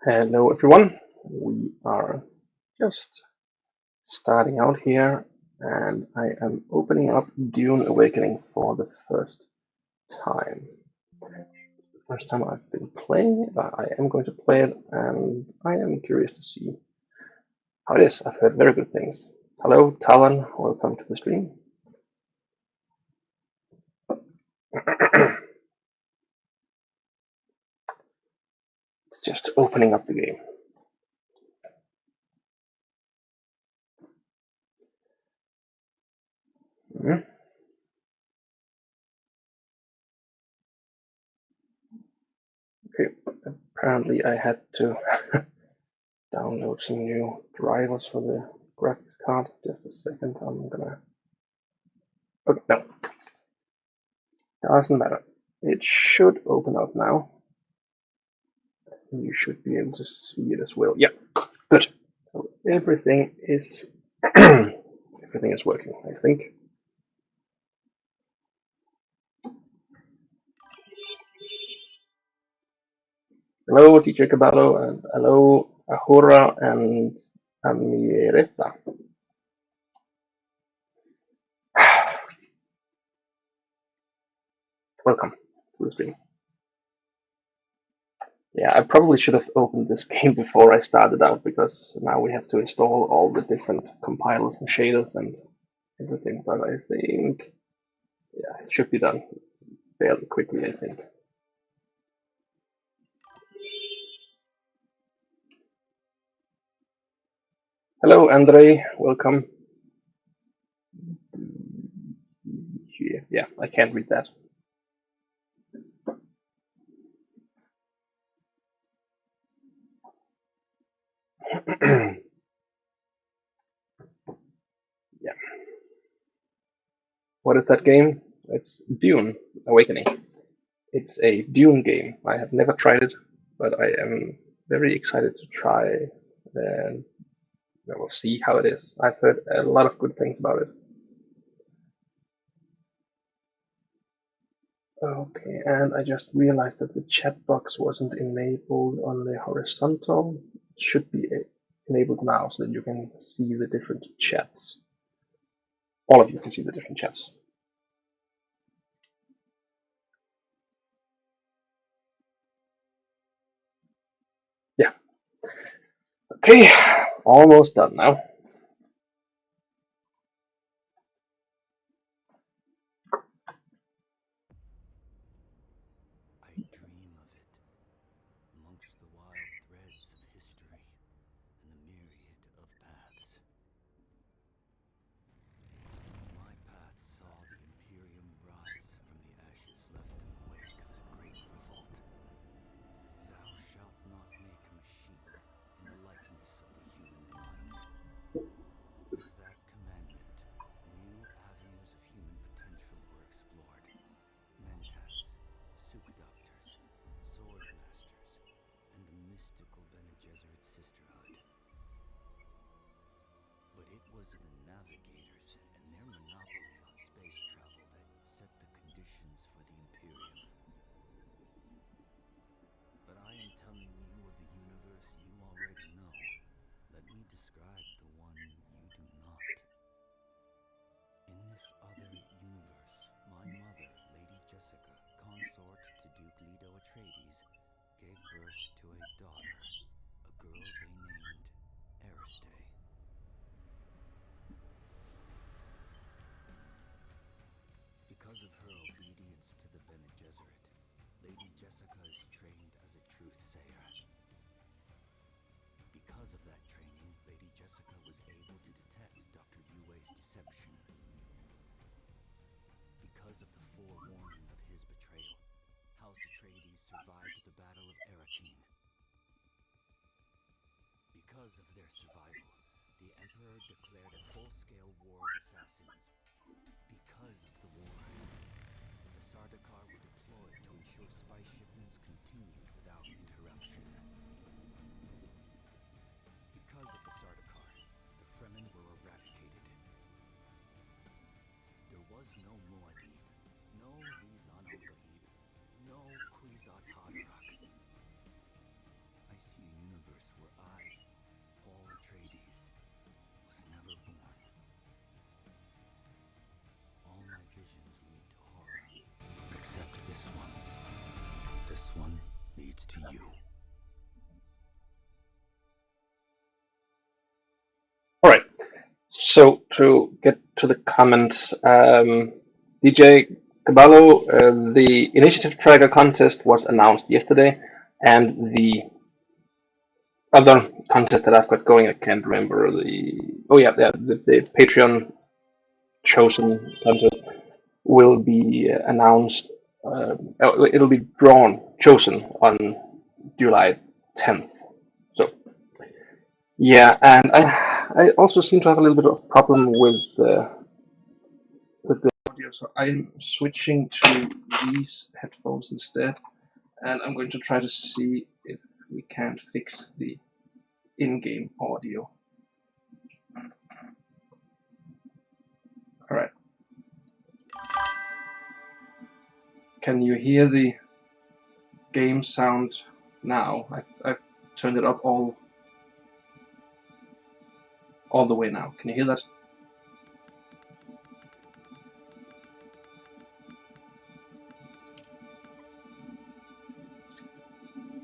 Hello everyone, we are just starting out here and I am opening up Dune Awakening for the first time. First time I've been playing it, but I am going to play it and I am curious to see how it is. I've heard very good things. Hello Talon, welcome to the stream. It's just opening up the game. Mhm. Okay, apparently I had to download some new drivers for the graphics card. Just a second, I'm gonna. Okay, no, doesn't matter. It should open up now. You should be able to see it as well. Yeah, good. So everything is everything is working, I think. Hello, teacher Caballo, and hello, Ahura and Amireta. Welcome to the stream. Yeah, I probably should have opened this game before I started out because now we have to install all the different compilers and shaders and everything. But I think, yeah, it should be done fairly quickly, I think. Hello, Andre. Welcome. Yeah, I can't read that. Yeah. What is that game? It's Dune Awakening. It's a Dune game. I have never tried it, but I am very excited to try and we'll see how it is. I've heard a lot of good things about it. Okay, and I just realized that the chat box wasn't enabled on the horizontal. It should be enabled now so that you can see the different chats. All of you can see the different chats. Yeah. Okay, almost done now. I dream of it, amongst the wild threads of history and the myriad of paths. My path saw the Imperium rise from the ashes left in the wake of the Great Revolt. Thou shalt not make a machine in the likeness of the human mind. With that commandment, new avenues of human potential were explored. Mentats, Sukdoctors, Sword Masters, and the mystical Bene Gesserit Sisterhood. But it was the Navigators and their monopoly on space travel that set the conditions for the Imperium. But I am telling you of the universe you already know. Let me describe the one you do not. In this other universe, my mother, Lady Jessica, consort to Duke Leto Atreides, gave birth to a daughter, a girl they named Ariste. Because of her obedience to the Bene Gesserit, Lady Jessica is trained as a truth sayer. Because of that training, Lady Jessica was able to detect Dr. Yue's deception. Because of the forewarning of his betrayal, House Atreides survived the Battle of Arrakeen. Because of their survival, the Emperor declared a full-scale war of assassins. Because of the war, the Sardaukar were deployed to ensure spice shipments continued without interruption. Because of the Sardaukar, the Fremen were eradicated. There was no Muad'Dib, no Lisan al-Gaib, no Kwisatz Haderach. I see a Atreides was never born. All my visions lead to horror, except this one. This one leads to you. All right. So to get to the comments, DJ Caballo, the initiative tracker contest was announced yesterday, and the other contest that I've got going, I can't remember the. Oh yeah, the Patreon chosen contest will be announced. It'll be chosen on July 10th. So yeah, and I also seem to have a little bit of problem with the audio, so I'm switching to these headphones instead, and I'm going to try to see if we can fix the in-game audio. All right. Can you hear the game sound now? I've turned it up all the way now. Can you hear that?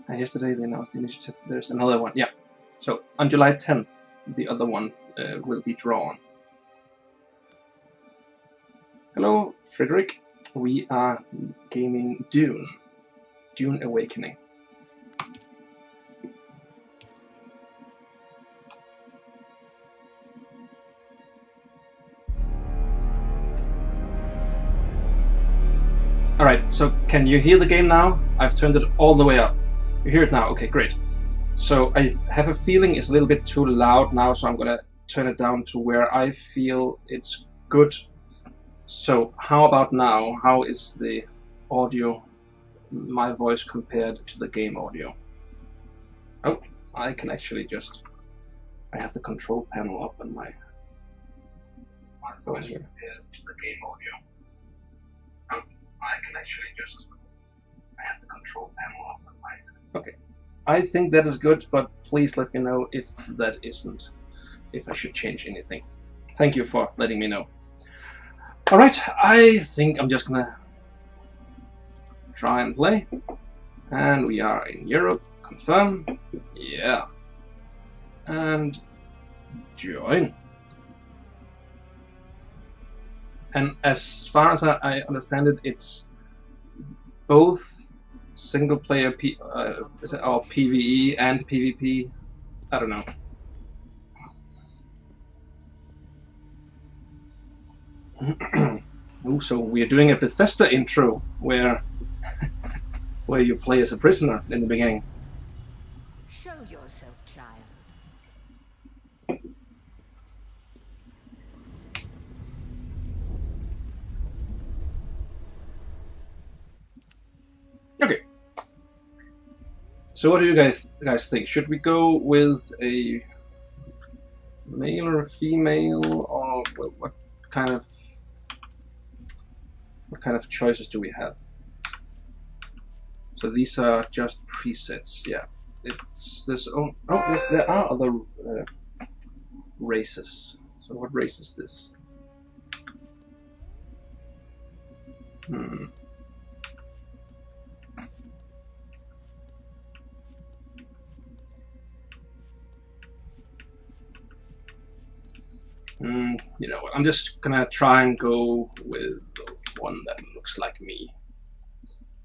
And yesterday they announced the initiative. There's another one. Yeah. So on July 10th, the other one will be drawn. Hello, Frederick. We are gaming Dune Awakening. Alright, so can you hear the game now? I've turned it all the way up. You hear it now? Okay, great. So I have a feeling it's a little bit too loud now, so I'm gonna turn it down to where I feel it's good. So how about now? How is the audio, my voice, compared to the game audio? Oh, I can actually just... I have the control panel up on my phone here. Compared to the game audio. Oh, I can actually just... I have the control panel up on my... Okay. I think that is good, but please let me know if that isn't. If I should change anything. Thank you for letting me know. Alright, I think I'm just gonna try and play. And we are in Europe. Confirm. Yeah. And join. And as far as I understand it, it's both single player or PvE and PvP. I don't know. Ooh, so we are doing a Bethesda intro where you play as a prisoner in the beginning. Show yourself, child. Okay. So what do you guys think? Should we go with a male or a female, or what kind of choices do we have? So these are just presets. Yeah, it's this. There are other races. So what race is this? You know what? I'm just gonna try and go with the one that looks like me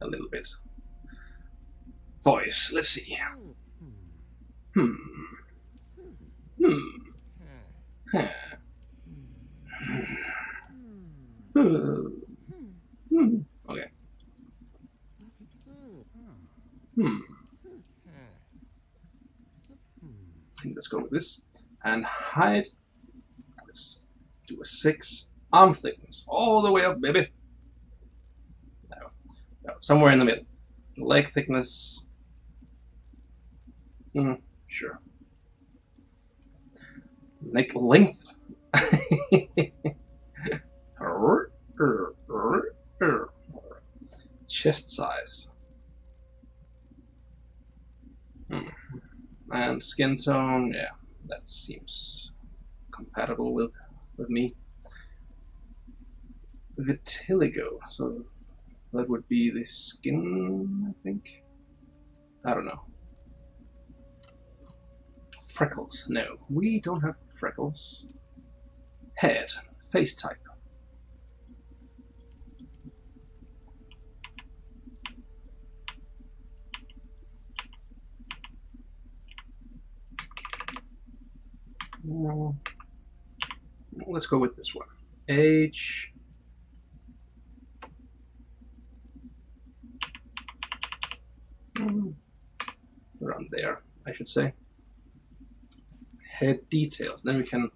a little bit. Voice. Let's see. Okay. I think let's go with this. And height. Let's do a 6. Arm thickness. All the way up, baby. No, somewhere in the middle. Leg thickness. Sure. Neck length. Chest size. And skin tone, yeah, That seems compatible with me. Vitiligo, so that would be the skin, I think. I don't know. Freckles, no, we don't have freckles. Head, face type. Let's go with this one. Age. Around there, I should say. Head details. Then we can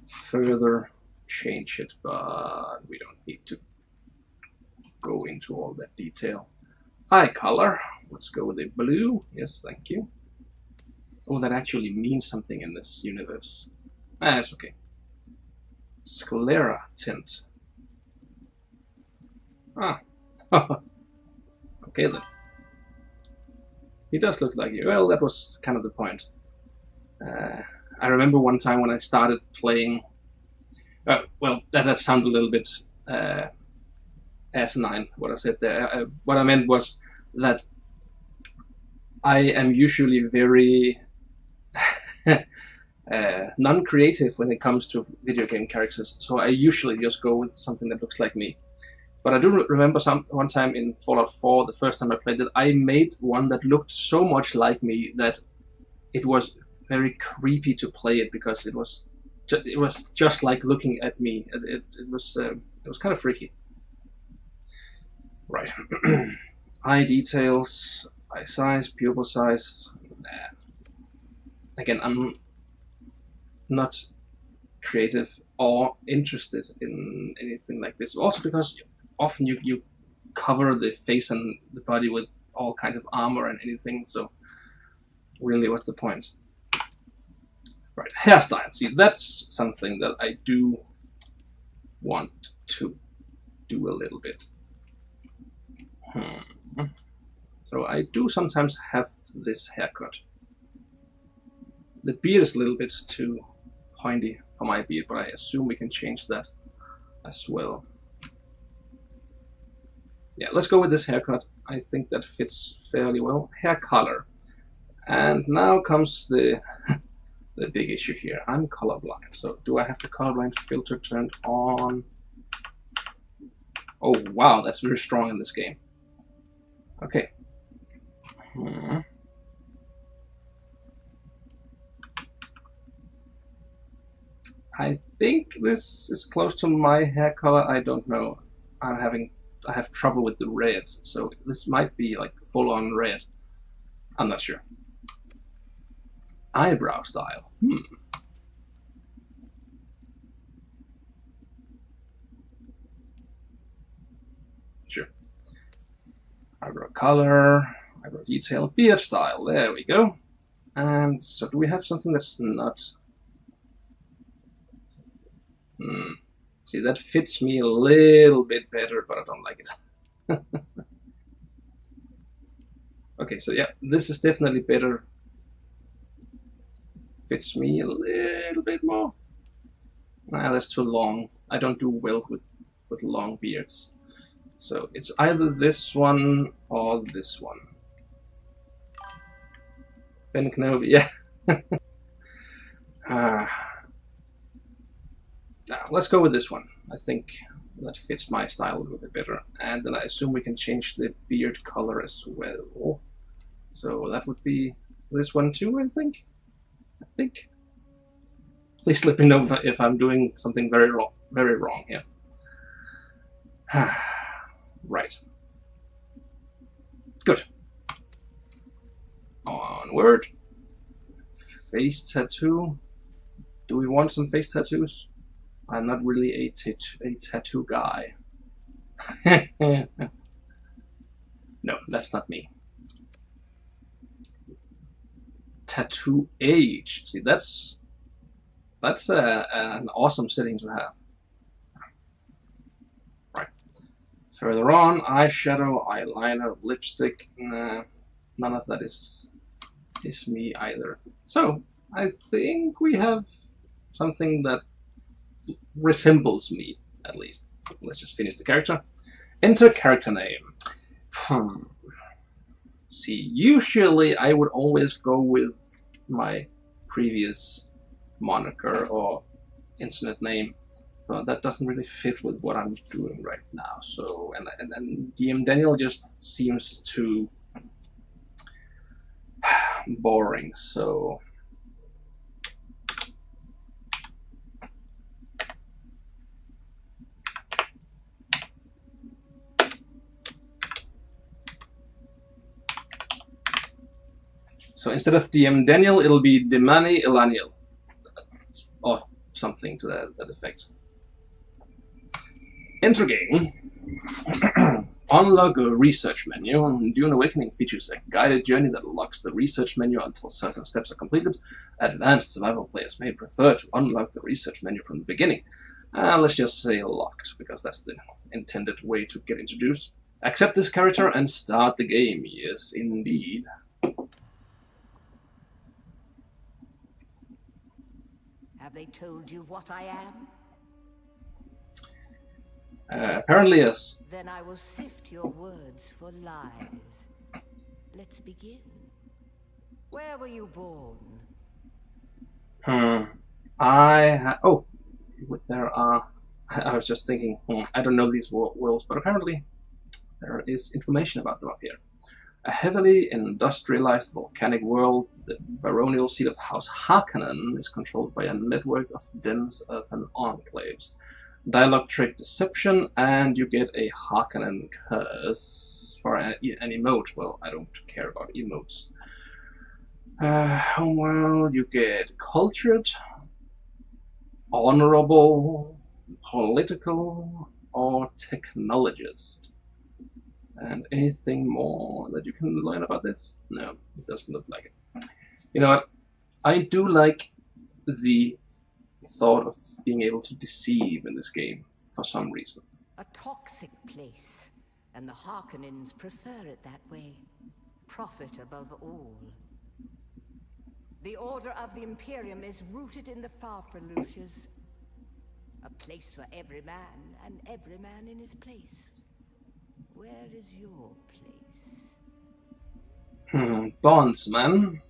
further change it, but we don't need to go into all that detail. Eye color. Let's go with a blue. Yes, thank you. Oh, that actually means something in this universe. Ah, that's okay. Sclera tint. Ah. Okay then. He does look like you. Well, that was kind of the point. I remember one time when I started playing... well, that sounds a little bit asinine, what I said there. What I meant was that I am usually very non-creative when it comes to video game characters, so I usually just go with something that looks like me. But I do remember one time in Fallout 4, the first time I played it, I made one that looked so much like me that it was very creepy to play it, because it was just like looking at me. It was kind of freaky. Right. Eye details, eye size, pupil size. Again, I'm not creative or interested in anything like this. Also because often you cover the face and the body with all kinds of armor and anything, so really what's the point? Right, hairstyle. See, that's something that I do want to do a little bit. So I do sometimes have this haircut. The beard is a little bit too pointy for my beard, but I assume we can change that as well. Yeah, let's go with this haircut. I think that fits fairly well. Hair color. And now comes the the big issue here. I'm colorblind. So do I have the colorblind filter turned on? Oh wow, that's very strong in this game. Okay. I think this is close to my hair color. I don't know. I have trouble with the reds, so this might be like full-on red. I'm not sure. Eyebrow style. Sure. Eyebrow color, eyebrow detail, beard style. There we go. And so do we have something that's not... See, that fits me a little bit better, but I don't like it. Okay, so yeah, this is definitely better. Fits me a little bit more. Nah, that's too long. I don't do well with long beards. So it's either this one or this one. Ben Kenobi, yeah. Let's go with this one. I think that fits my style a little bit better. And then I assume we can change the beard color as well. So that would be this one too, I think. Please let me know if I'm doing something very wrong here. Right. Good. Onward. Face tattoo. Do we want some face tattoos? I'm not really a tattoo guy. No, that's not me. Tattoo age. See, that's an awesome setting to have. Right. Further on, eyeshadow, eyeliner, lipstick. Nah, none of that is me either. So I think we have something that resembles me, at least. Let's just finish the character. Enter character name. See, usually I would always go with my previous moniker or internet name, but that doesn't really fit with what I'm doing right now. So, and DM Daniel just seems too boring. So, instead of DM Daniel, it'll be Demani Elaniel, or something to that effect. Enter game. Unlock a research menu. Dune Awakening features a guided journey that unlocks the research menu until certain steps are completed. Advanced survival players may prefer to unlock the research menu from the beginning. Let's just say locked, because that's the intended way to get introduced. Accept this character and start the game. Yes, indeed. Have they told you what I am? Apparently, yes. Then I will sift your words for lies. Let's begin. Where were you born? Oh, there are. I was just thinking. I don't know these worlds, but apparently there is information about them up here. A heavily industrialized volcanic world, the baronial seat of House Harkonnen is controlled by a network of dense urban enclaves. Dialogue trick deception, and you get a Harkonnen curse for an emote. Well, I don't care about emotes. Homeworld, you get cultured, honorable, political, or technologist. And anything more that you can learn about this? No, it doesn't look like it. You know what? I do like the thought of being able to deceive in this game for some reason. A toxic place, and the Harkonnens prefer it that way. Profit above all. The Order of the Imperium is rooted in the Farfraluches. A place for every man, and every man in his place. Where is your place? Bondsman.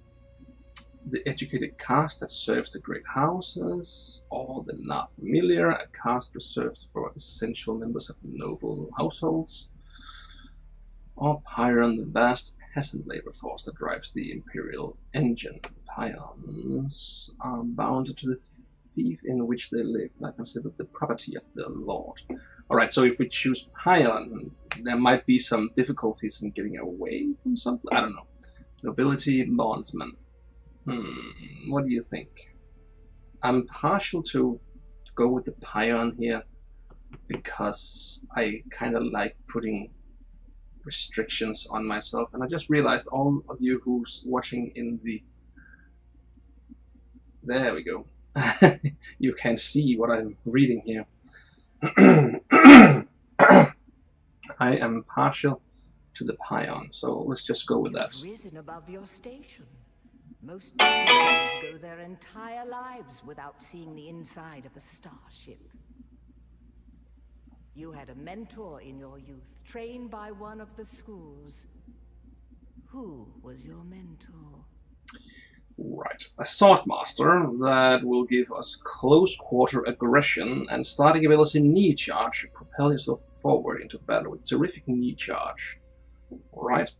The educated caste that serves the great houses, or the Na Familiar, a caste reserved for essential members of noble households, or Pyron, the vast peasant labor force that drives the imperial engine. Pyons are bound to the fief in which they live, and are considered the property of their lord. Alright, so if we choose Pion, there might be some difficulties in getting away from something. I don't know. Nobility, bondsman. What do you think? I'm partial to go with the Pion here because I kind of like putting restrictions on myself, and I just realized all of you who's watching in the... There we go. You can see what I'm reading here. I am partial to the Pion, so let's just go with that. You've risen above your station. Most Imperials go their entire lives without seeing the inside of a starship. You had a mentor in your youth, trained by one of the schools. Who was your mentor? Right, a Swordmaster that will give us close quarter aggression and starting ability knee charge. Propel yourself forward into battle with terrific knee charge. Right.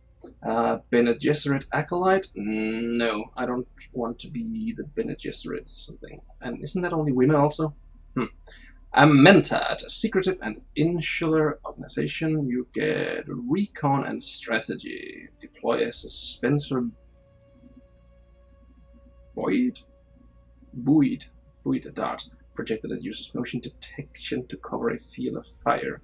Bene Gesserit Acolyte? No, I don't want to be the Bene Gesserit something. And isn't that only women also? A Mentat, a secretive and insular organization. You get recon and strategy. Deploy as a Spencer Buoyed a dart projected that uses motion detection to cover a field of fire.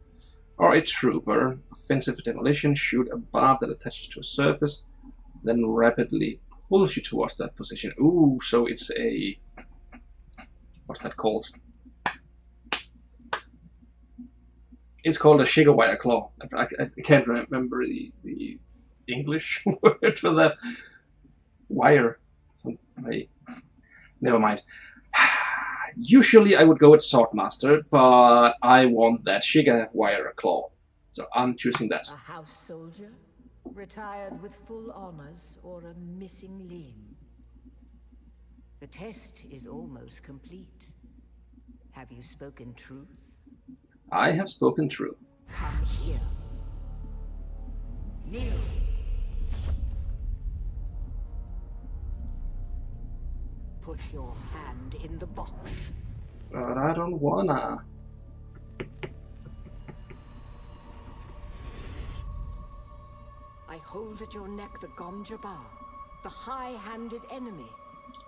Or a trooper, offensive demolition, shoot a barb that attaches to a surface, then rapidly pulls you towards that position. Ooh, so it's a... what's that called? It's called a Shigawire Claw. I can't remember the English word for that. Wire. Never mind. Usually I would go with Swordmaster, but I want that Shiga Wire Claw. So I'm choosing that. A house soldier? Retired with full honors or a missing limb? The test is almost complete. Have you spoken truth? I have spoken truth. Come here. Kneel. Put your hand in the box. But I don't wanna. I hold at your neck the Gom Jabbar, the high-handed enemy.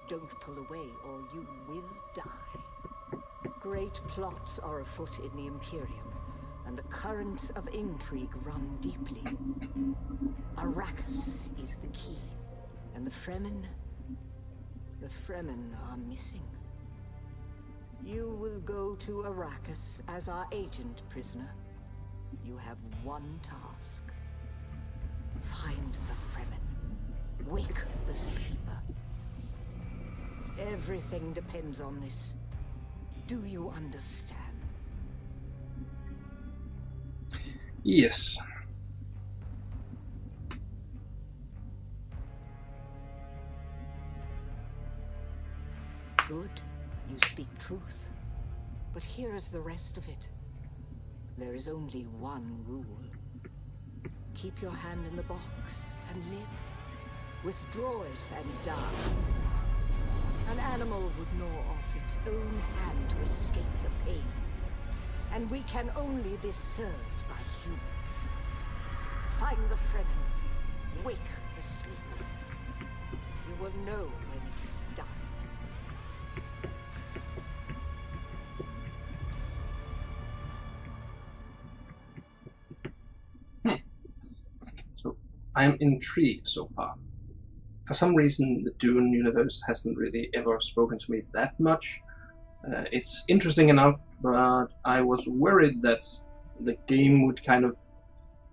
Don't pull away or you will die. Great plots are afoot in the Imperium, and the currents of intrigue run deeply. Arrakis is the key, and the Fremen are missing. You will go to Arrakis as our agent, prisoner. You have one task. Find the Fremen. Wake the sleeper. Everything depends on this. Do you understand? Yes. Good. You speak truth. But here is the rest of it. There is only one rule. Keep your hand in the box and live. Withdraw it and die. An animal would gnaw off its own hand to escape the pain. And we can only be served by humans. Find the Fremen. Wake the sleeper. You will know when it is done. So I'm intrigued so far. For some reason, the Dune universe hasn't really ever spoken to me that much. It's interesting enough, but I was worried that the game would kind of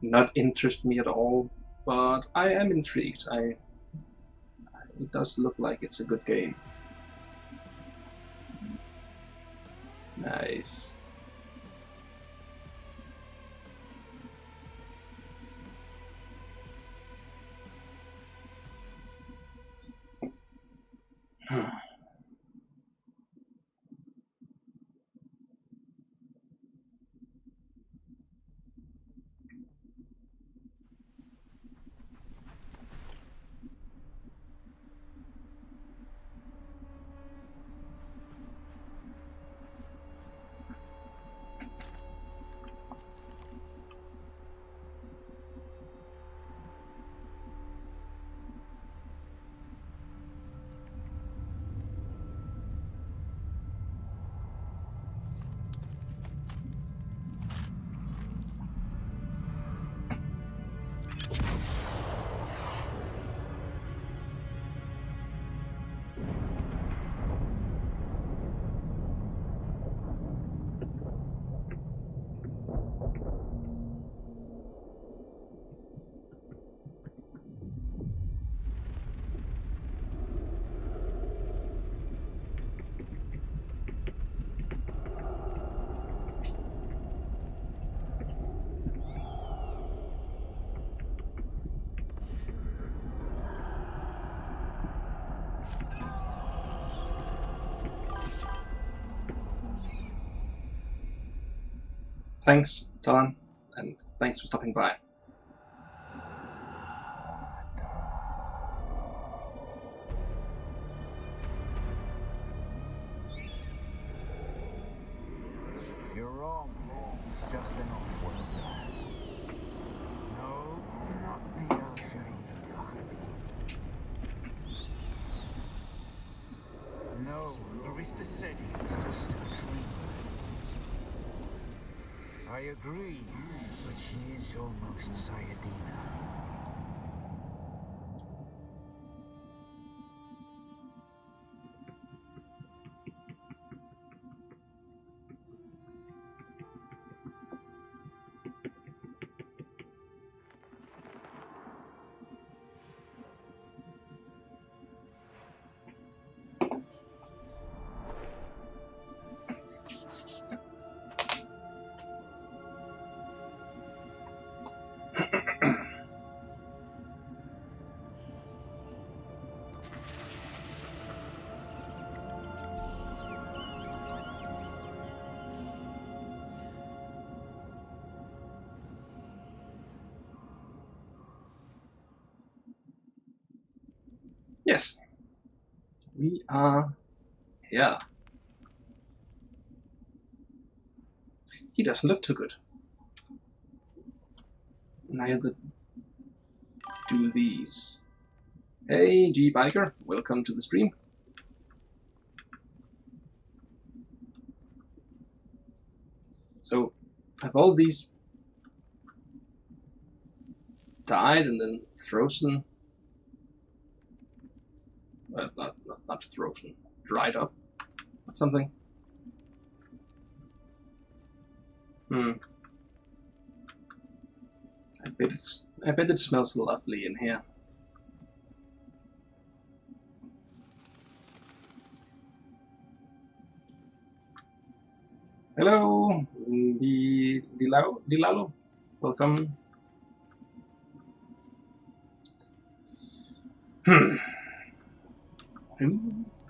not interest me at all. But I am intrigued. It does look like it's a good game. Nice. Thanks, Talon, and thanks for stopping by. You're wrong. It's just an off-world. No, not the Al-Shaheed Ahadid. No, Arista said it was just a dream. I agree, but she is almost Sayadina. Yes, we are here. He doesn't look too good. Neither do these. Hey, G-Biker, welcome to the stream. So, have all these died and then frozen? Not frozen, dried up or something? I bet it smells lovely in here. Hello, Dilalo, welcome.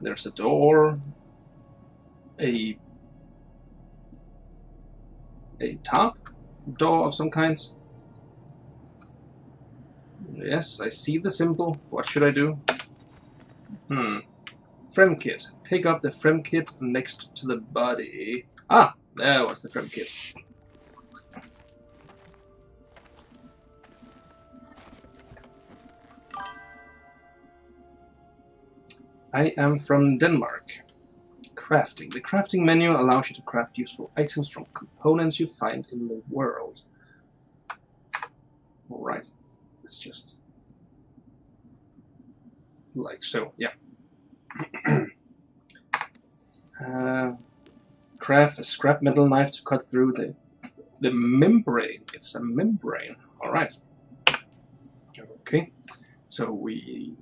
There's a door, a top door of some kind. Yes, I see the symbol. What should I do? Frem kit. Pick up the frem kit next to the body. Ah, there was the frem kit. I am from Denmark. Crafting. The crafting menu allows you to craft useful items from components you find in the world. Alright, it's just like so, yeah. Craft a scrap metal knife to cut through the membrane. It's a membrane. Alright. Okay, so we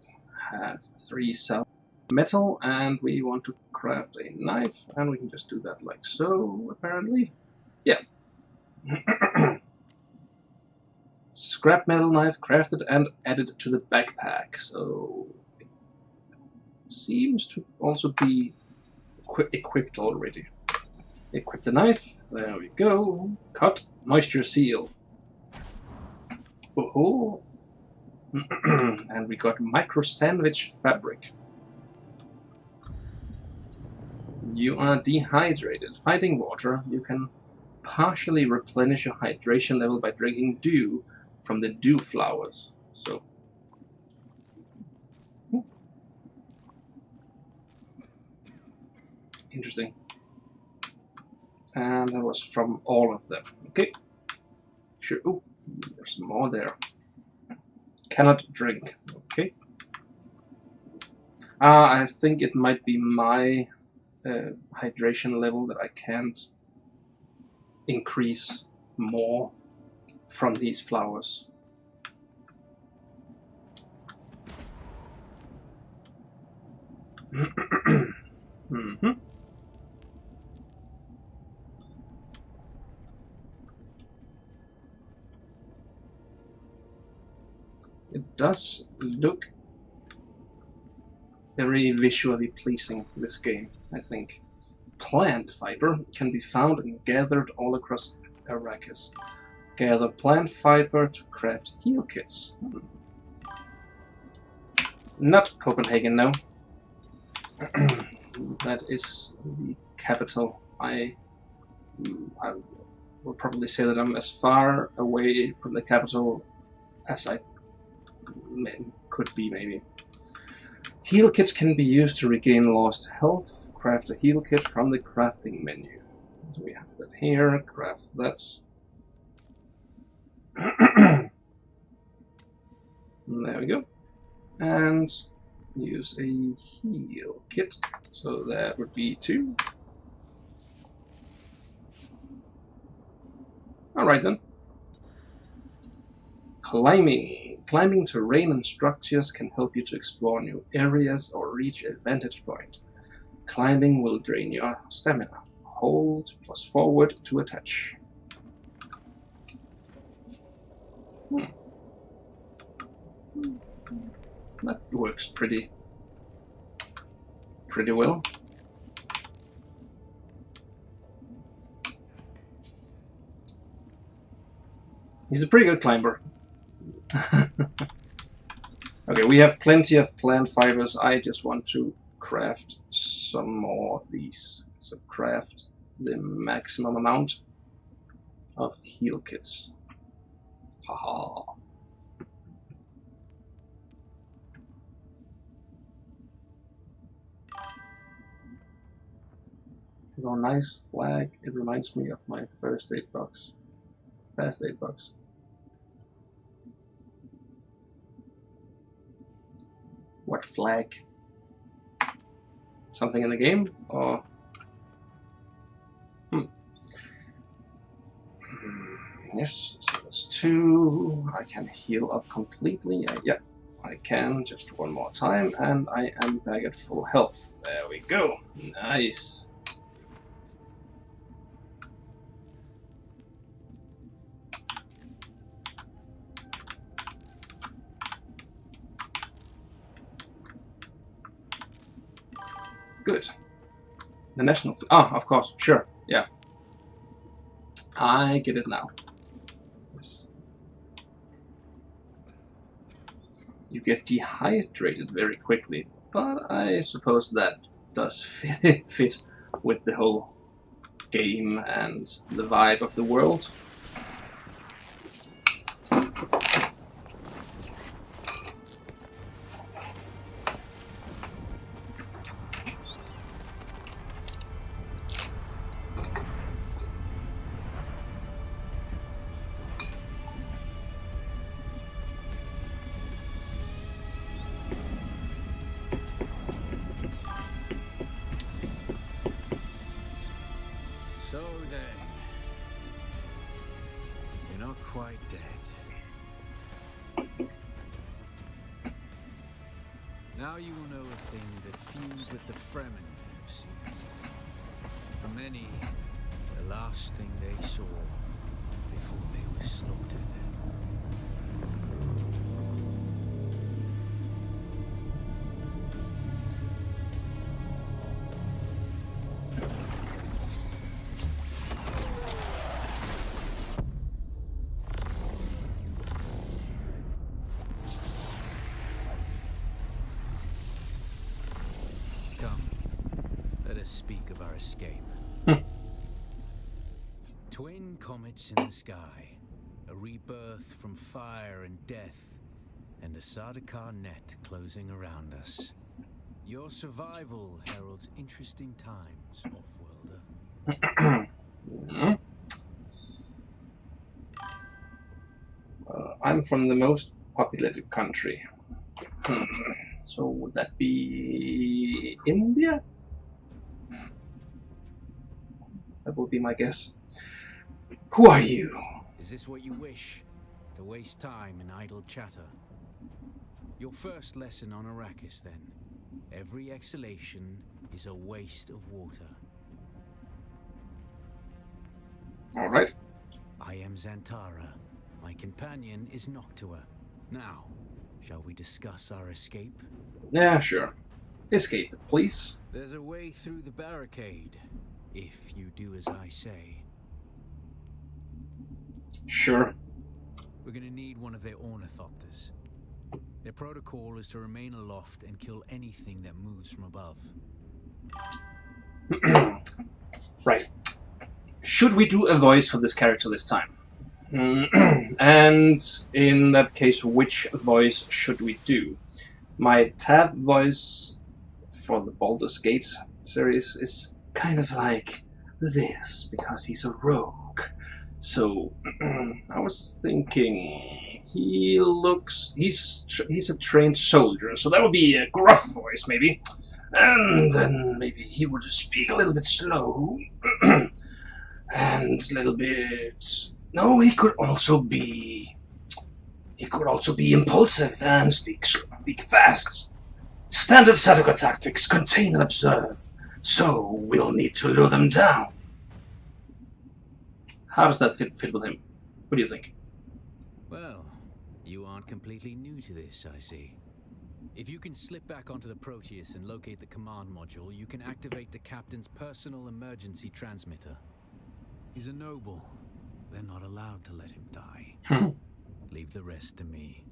have 3 cells. Metal, and we want to craft a knife, and we can just do that like so, apparently. Yeah. Scrap metal knife crafted and added to the backpack, so it seems to also be equipped already. Equip the knife, there we go. Cut, moisture seal. Oh, and we got micro sandwich fabric. You are dehydrated. Fighting water, you can partially replenish your hydration level by drinking dew from the dew flowers. So, interesting. And that was from all of them. Okay. Sure. Oh, there's more there. Cannot drink. Okay. I think it might be my hydration level that I can't increase more from these flowers. Mm-hmm. It does look very visually pleasing, this game, I think. Plant fiber can be found and gathered all across Arrakis. Gather plant fiber to craft heal kits. Not Copenhagen, no. That is the capital. I will probably say that I'm as far away from the capital as I could be, maybe. Heal kits can be used to regain lost health. Craft a heal kit from the crafting menu. So we have that here. Craft that. There we go. And use a heal kit. So that would be 2. Alright then. Climbing. Climbing terrain and structures can help you to explore new areas or reach a vantage point. Climbing will drain your stamina. Hold plus forward to attach. That works pretty well. He's a pretty good climber. Okay, we have plenty of plant fibers. I just want to craft some more of these. So craft the maximum amount of heal kits. Haha. Oh, nice flag. It reminds me of my first aid box. Fast aid box. What flag? Something in the game? Or... Yes, so that's 2. I can heal up completely. Yeah, I can. Just one more time, and I am back at full health. There we go. Nice. Good. The national flag. Ah, of course. Sure. Yeah. I get it now. Yes. You get dehydrated very quickly, but I suppose that does fit with the whole game and the vibe of the world. So then, you're not quite dead. Now you will know a thing that few with the Fremen have seen. For many, the last thing they saw before they were slaughtered. Come, let us speak of our escape. Twin comets in the sky, a rebirth from fire and death, and a Sardaukar net closing around us. Your survival heralds interesting times, Offworlder. I'm from the most populated country. So would that be India? That would be my guess. Who are you? Is this what you wish? To waste time in idle chatter? Your first lesson on Arrakis, then. Every exhalation is a waste of water. All right. I am Xantara. My companion is Noctua. Now, shall we discuss our escape? Yeah, sure. Escape, please. There's a way through the barricade, if you do as I say. Sure. We're gonna need one of their ornithopters. Their protocol is to remain aloft and kill anything that moves from above. Right. Should we do a voice for this character this time? And in that case, which voice should we do? My Tav voice for the Baldur's Gate series is kind of like this, because he's a rogue. So, I was thinking, he's a trained soldier, so that would be a gruff voice, maybe. And then maybe he would speak a little bit slow, and a little bit... No, he could also be impulsive and speak fast. Standard Sardaukar tactics: contain and observe. So we'll need to lure them down. How does that fit with him? What do you think? Well, you aren't completely new to this, I see. If you can slip back onto the Proteus and locate the command module, you can activate the captain's personal emergency transmitter. He's a noble. They're not allowed to let him die. Leave the rest to me.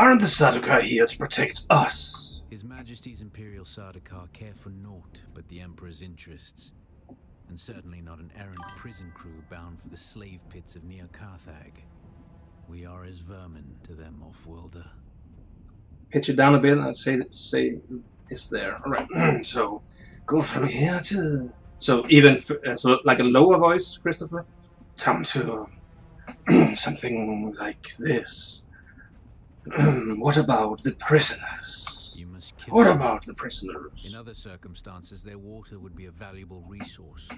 Aren't the Sardaukar here to protect us? His Majesty's Imperial Sardaukar care for naught but the Emperor's interests. And certainly not an errant prison crew bound for the slave pits of Neo Carthag. We are as vermin to them, Offworlder. Pitch it down a bit and say it's there. Alright, so go from here to... So even, so like a lower voice, Christopher? Down to something like this. What about the prisoners? You must kill What them. about the prisoners? In other circumstances, their water would be a valuable resource.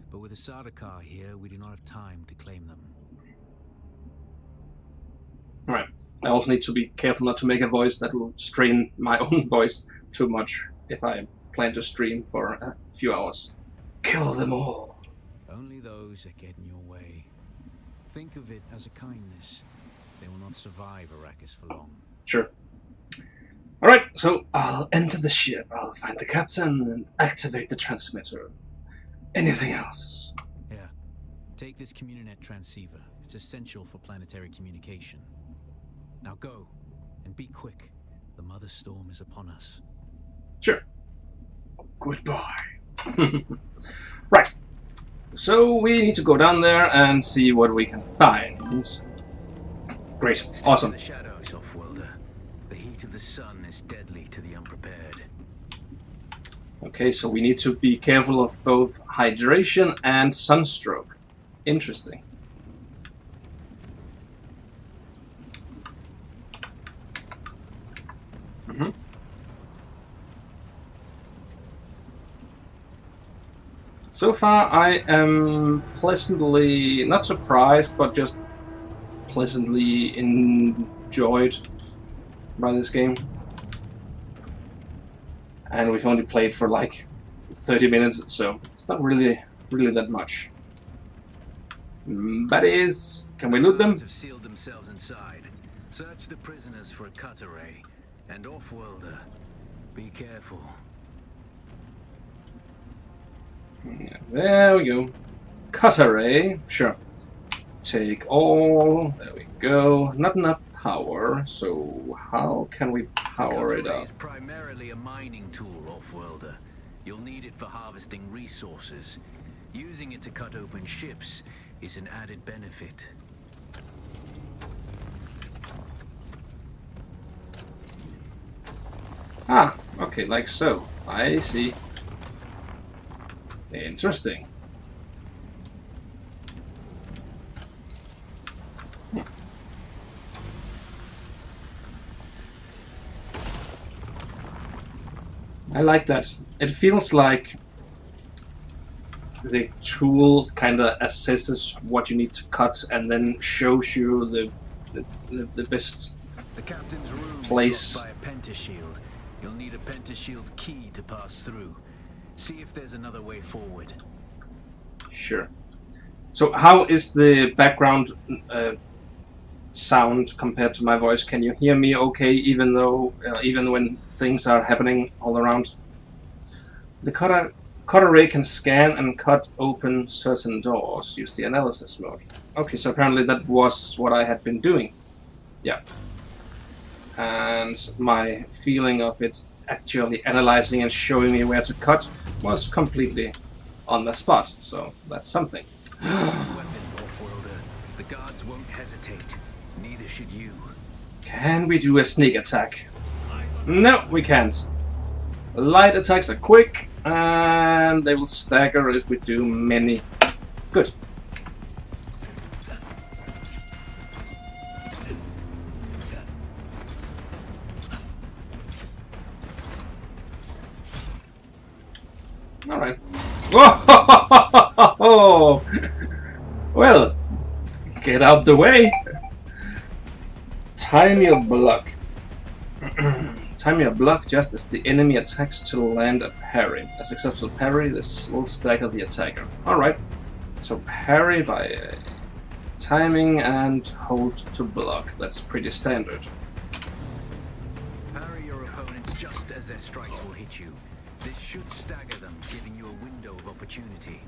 But with the Sardaukar here, we do not have time to claim them. Alright, I also need to be careful not to make a voice that will strain my own voice too much if I plan to stream for a few hours. Kill them all. Only those that get in your way. Think of it as a kindness. They will not survive Arrakis for long. Sure. Alright, so I'll enter the ship, I'll find the captain and activate the transmitter. Anything else? Here, take this Communinet transceiver. It's essential for planetary communication. Now go, and be quick. The Mother Storm is upon us. Sure. Goodbye. Right. So we need to go down there and see what we can find. Great. Stay Awesome. in the shadows, Offworlder. The heat of the sun is deadly to the unprepared. Okay, so we need to be careful of both hydration and sunstroke. Interesting. So far, I am pleasantly, not surprised, but just pleasantly enjoyed by this game. And we've only played for like 30 minutes, so it's not really that much. Buddies, can we loot them? Guards have sealed themselves inside. Search the prisoners for a cut array. And Offworlder, be careful. Yeah, there we go. Cut array, sure. Take all. There we go. Not enough power, so how can we power it Cut array up? is primarily a mining tool, Offworlder. You'll need it for harvesting resources. Using it to cut open ships is an added benefit. Ah, okay, like so. I see. Interesting. I like that. It feels like the tool kind of assesses what you need to cut and then shows you the best The captain's room place. is blocked by a pentashield. You'll need a pentashield key to pass through. See if there's another way forward. Sure. So how is the background sound compared to my voice? Can you hear me okay, even though even when things are happening all around? The cut array can scan and cut open certain doors. Use the analysis mode. Okay, so apparently that was what I had been doing. Yeah. And my feeling of it actually analyzing and showing me where to cut was completely on the spot. So that's something. Weapon, Offworlder. The guards won't hesitate. Neither should you. Can we do a sneak attack? No, we can't. Light attacks are quick, and they will stagger if we do many. Good. Alright. Whoa! Well, get out the way. Time your block. Time your block just as the enemy attacks to land a parry. A successful parry, this will stagger the attacker. Alright. So parry by timing and hold to block. That's pretty standard. Parry your opponents just as their strikes will hit you. This should stagger them, giving you a window of opportunity.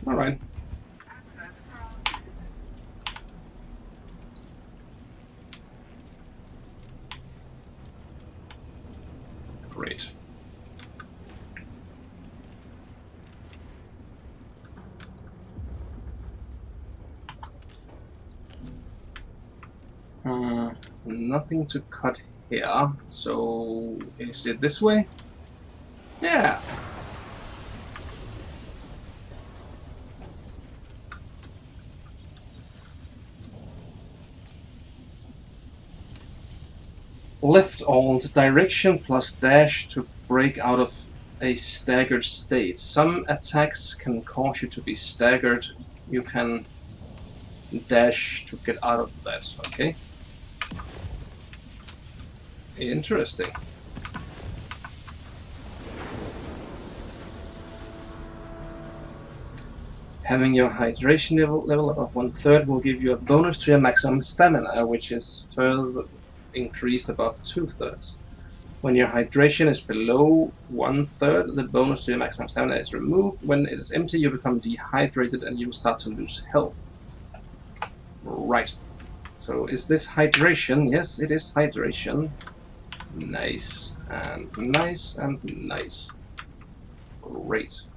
Alright. Great. Nothing to cut here, so is it this way? Yeah. Left alt direction plus dash to break out of a staggered state. Some attacks can cause you to be staggered. You can dash to get out of that. Okay. Interesting. Having your hydration level above 1/3 will give you a bonus to your maximum stamina, which is further increased above 2/3. When your hydration is below 1/3, the bonus to your maximum stamina is removed. When it is empty, you become dehydrated and you start to lose health. Right. So is this hydration? Yes, it is hydration. Nice. And nice and nice. Great.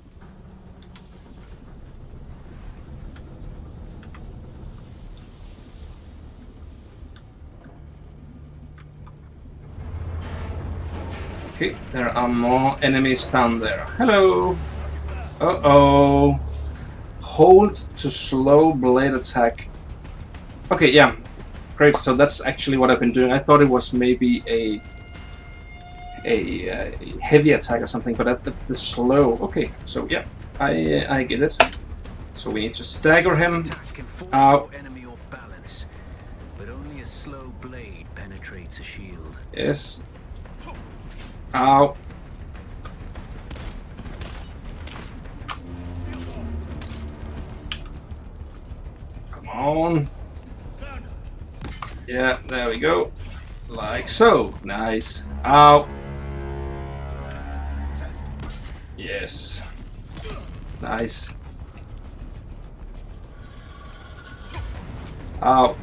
Okay, there are more enemies down there. Hello! Uh-oh! Hold to slow blade attack. Okay, yeah. Great, so that's actually what I've been doing. I thought it was maybe a heavy attack or something, but that's the slow. Okay, so yeah, I get it. So we need to stagger him. Ow. Enemy off balance, but only a slow blade penetrates a shield. Yes. Ow. Come on. Yeah, there we go. Like so. Nice. Ow. Yes. Nice. Ow.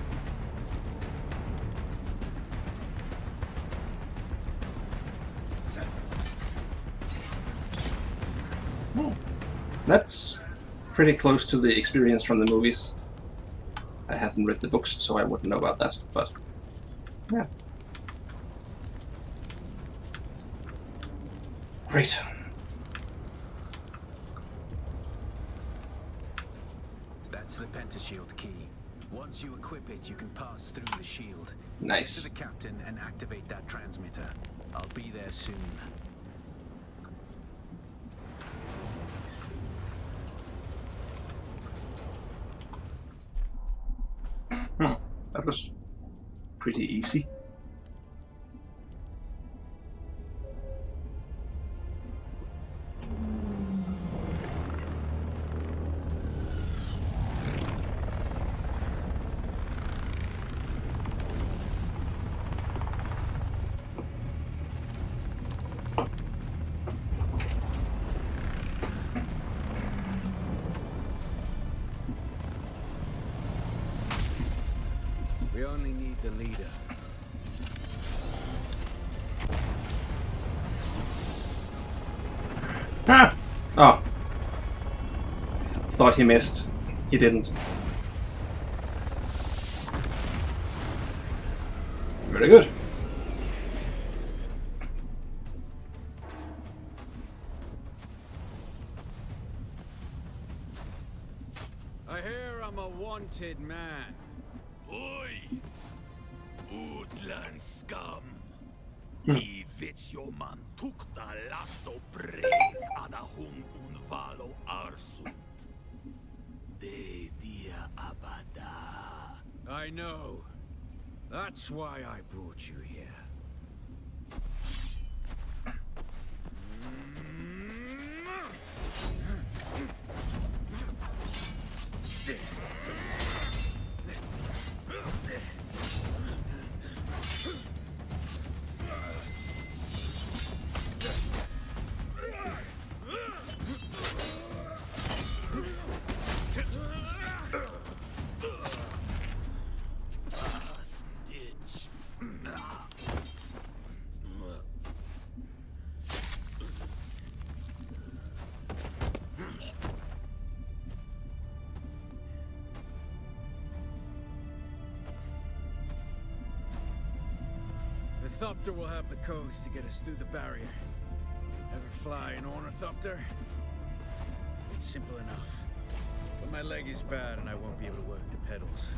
That's pretty close to the experience from the movies. I haven't read the books, so I wouldn't know about that, but yeah. Great. That's the pentashield key. Once you equip it, you can pass through the shield. Nice. Get to the captain and activate that transmitter. I'll be there soon. That was pretty easy. We only need the leader. Ah! Oh. Thought he missed. He didn't. Very good. I hear I'm a wanted man. Oi! Utland scum! I Vitsjoman tukta lasto brev ada hum unvalo arsund. De dia abada. I know. That's why I brought you here. Ornithopter will have the codes to get us through the barrier. Ever fly an Ornithopter? It's simple enough. But my leg is bad and I won't be able to work the pedals.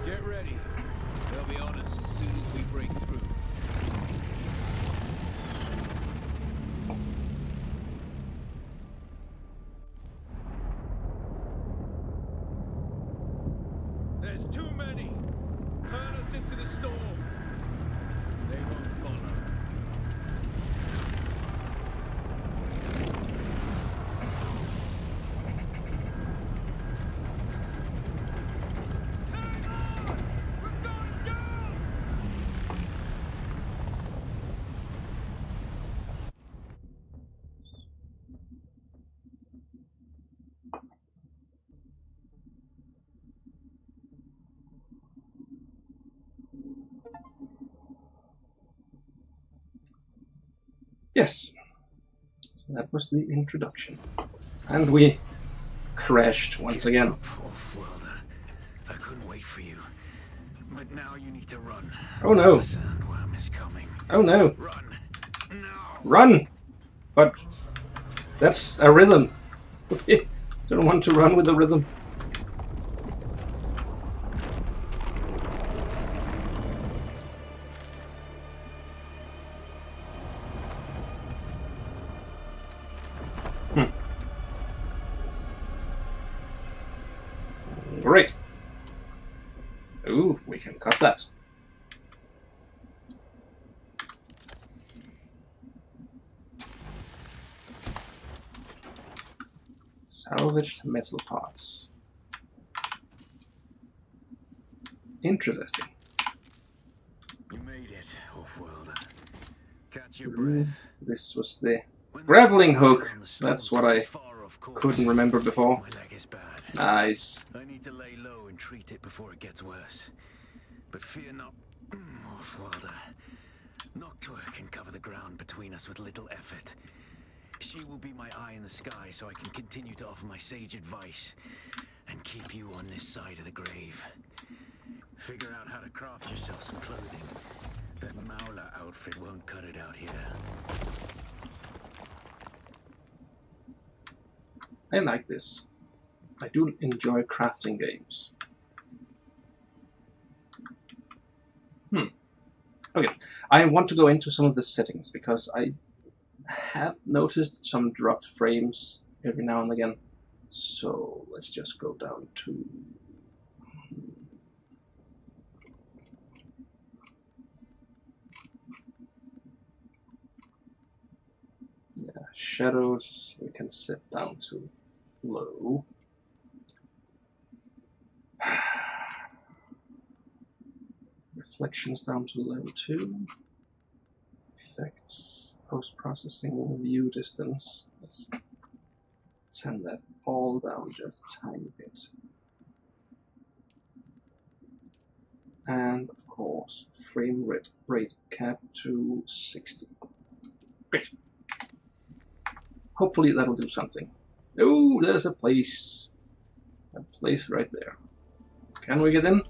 Get ready. They'll be on us as soon as we break through. There's too many! Turn us into the storm! They won't follow. Hang on! We're going down! Yes, so that was the introduction. And we crashed once again. Wolf-Welder, I couldn't wait for you. But now you need to run. Oh no! The sandworm is coming. Oh no! Run! Now! Run! But that's a rhythm. Don't want to run with the rhythm. Great. Ooh, we can cut that. Salvaged metal parts. Interesting. You made it, Wolf-Welder. Catch your breath. This was the grappling hook. That's what I couldn't remember before. My leg is bad. Nice. I need to lay low and treat it before it gets worse. But fear not, Wolf-Welder. Noctua can cover the ground between us with little effort. She will be my eye in the sky so I can continue to offer my sage advice and keep you on this side of the grave. Figure out how to craft yourself some clothing. That Maula outfit won't cut it out here. I like this. I do enjoy crafting games. Okay, I want to go into some of the settings because I have noticed some dropped frames every now and again. So let's just go down to shadows. We can set down to low. Reflections down to level 2. Effects, post-processing, view distance. Let's turn that all down just a tiny bit. And of course, frame rate cap to 60. Great. Hopefully that'll do something. Oh, there's a place. A place right there. Can we get in?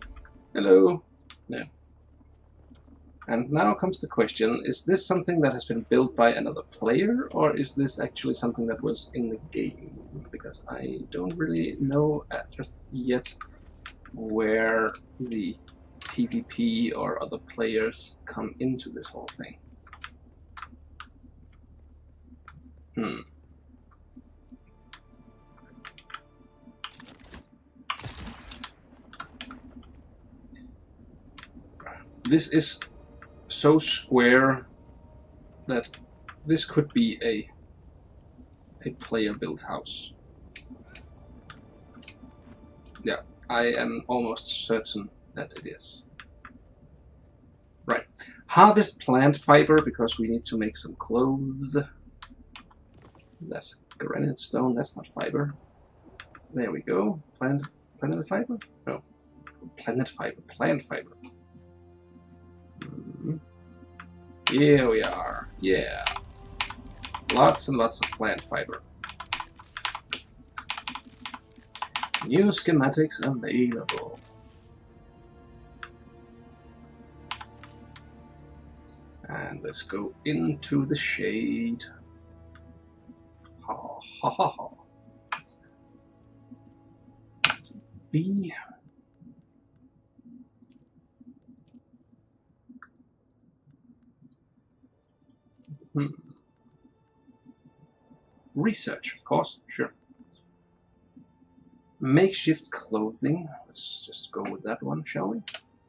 Hello? No. And now comes the question, is this something that has been built by another player, or is this actually something that was in the game? Because I don't really know just yet where the PvP or other players come into this whole thing. This is so square that this could be a player-built house. Yeah, I am almost certain that it is. Right. Harvest plant fiber because we need to make some clothes. That's granite stone, that's not fiber. There we go. Plant fiber? No. Plant fiber. Here we are. Yeah. Lots and lots of plant fiber. New schematics available. And let's go into the shade. Ha ha ha ha. B. Research, of course, sure. Makeshift clothing. Let's just go with that one, shall we?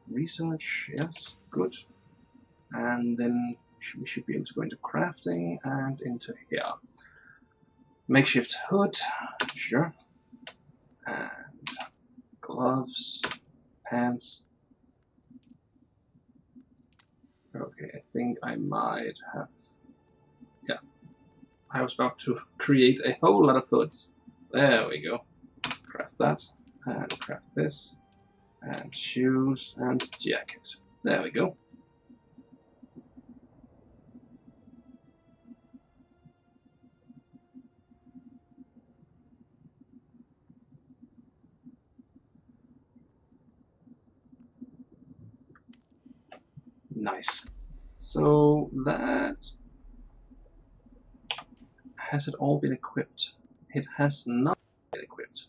Research, yes, good. And then we should be able to go into crafting and into here. Makeshift hood, sure. And gloves, pants. Okay, I think I might have... Yeah. I was about to create a whole lot of hoods. There we go. Craft that, and craft this, and shoes, and jacket. There we go. Nice. So that... Has it all been equipped? It has not been equipped.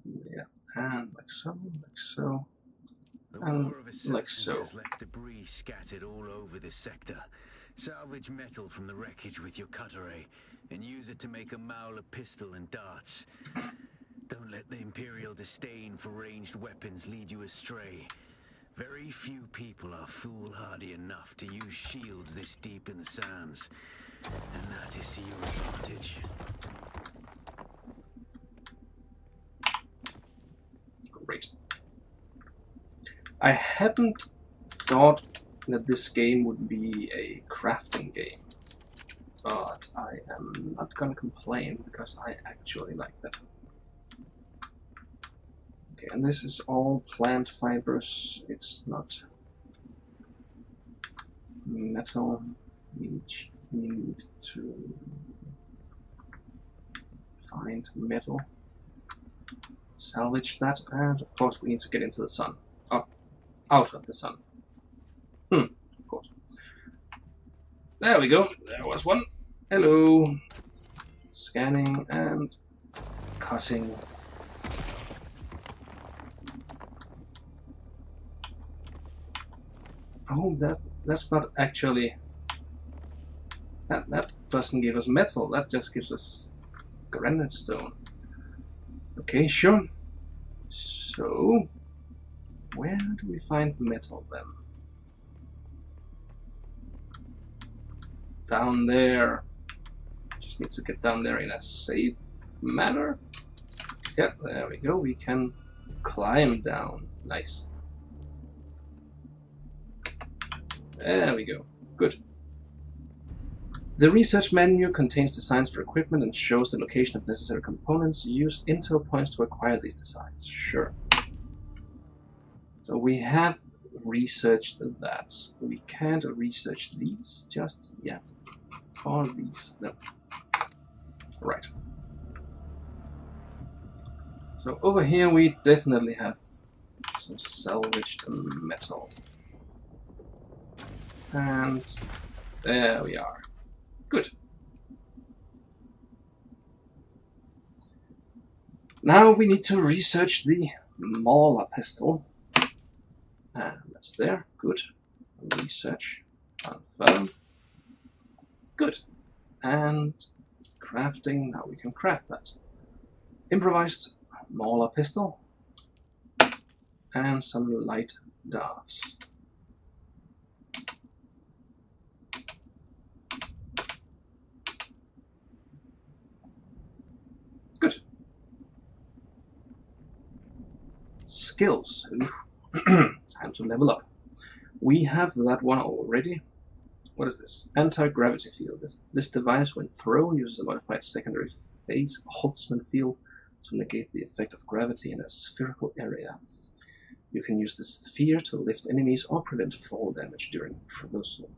Yeah, and like so, and like so. Has left debris scattered all over this sector. Salvage metal from the wreckage with your cutter ray, and use it to make a Mauler pistol and darts. Don't let the Imperial disdain for ranged weapons lead you astray. Very few people are foolhardy enough to use shields this deep in the sands, and that is to your advantage. Great. I hadn't thought that this game would be a crafting game, but I am not gonna complain because I actually like that. Okay, and this is all plant fibers. It's not metal. Need to find metal. Salvage that, and of course we need to get into the sun. Oh, out of the sun. Of course. There we go. There was one. Hello. Scanning and cutting. Oh, that's not actually... That doesn't give us metal. That just gives us granite stone. Okay, sure. So, where do we find metal then? Down there. Just need to get down there in a safe manner. Yeah, there we go. We can climb down. Nice. There we go. Good. The research menu contains designs for equipment and shows the location of necessary components. Use intel points to acquire these designs. Sure. So we have researched that. We can't research these just yet. Or these. No. Right. So over here we definitely have some salvaged metal. And there we are. Good. Now we need to research the Mauler pistol. And that's there. Good. Research. Confirm. Good. And crafting. Now we can craft that. Improvised Mauler pistol. And some light darts. Good. Skills. Time to level up. We have that one already. What is this? Anti-gravity field. This device, when thrown, uses a modified secondary phase Holtzman field to negate the effect of gravity in a spherical area. You can use the sphere to lift enemies or prevent fall damage during traversal.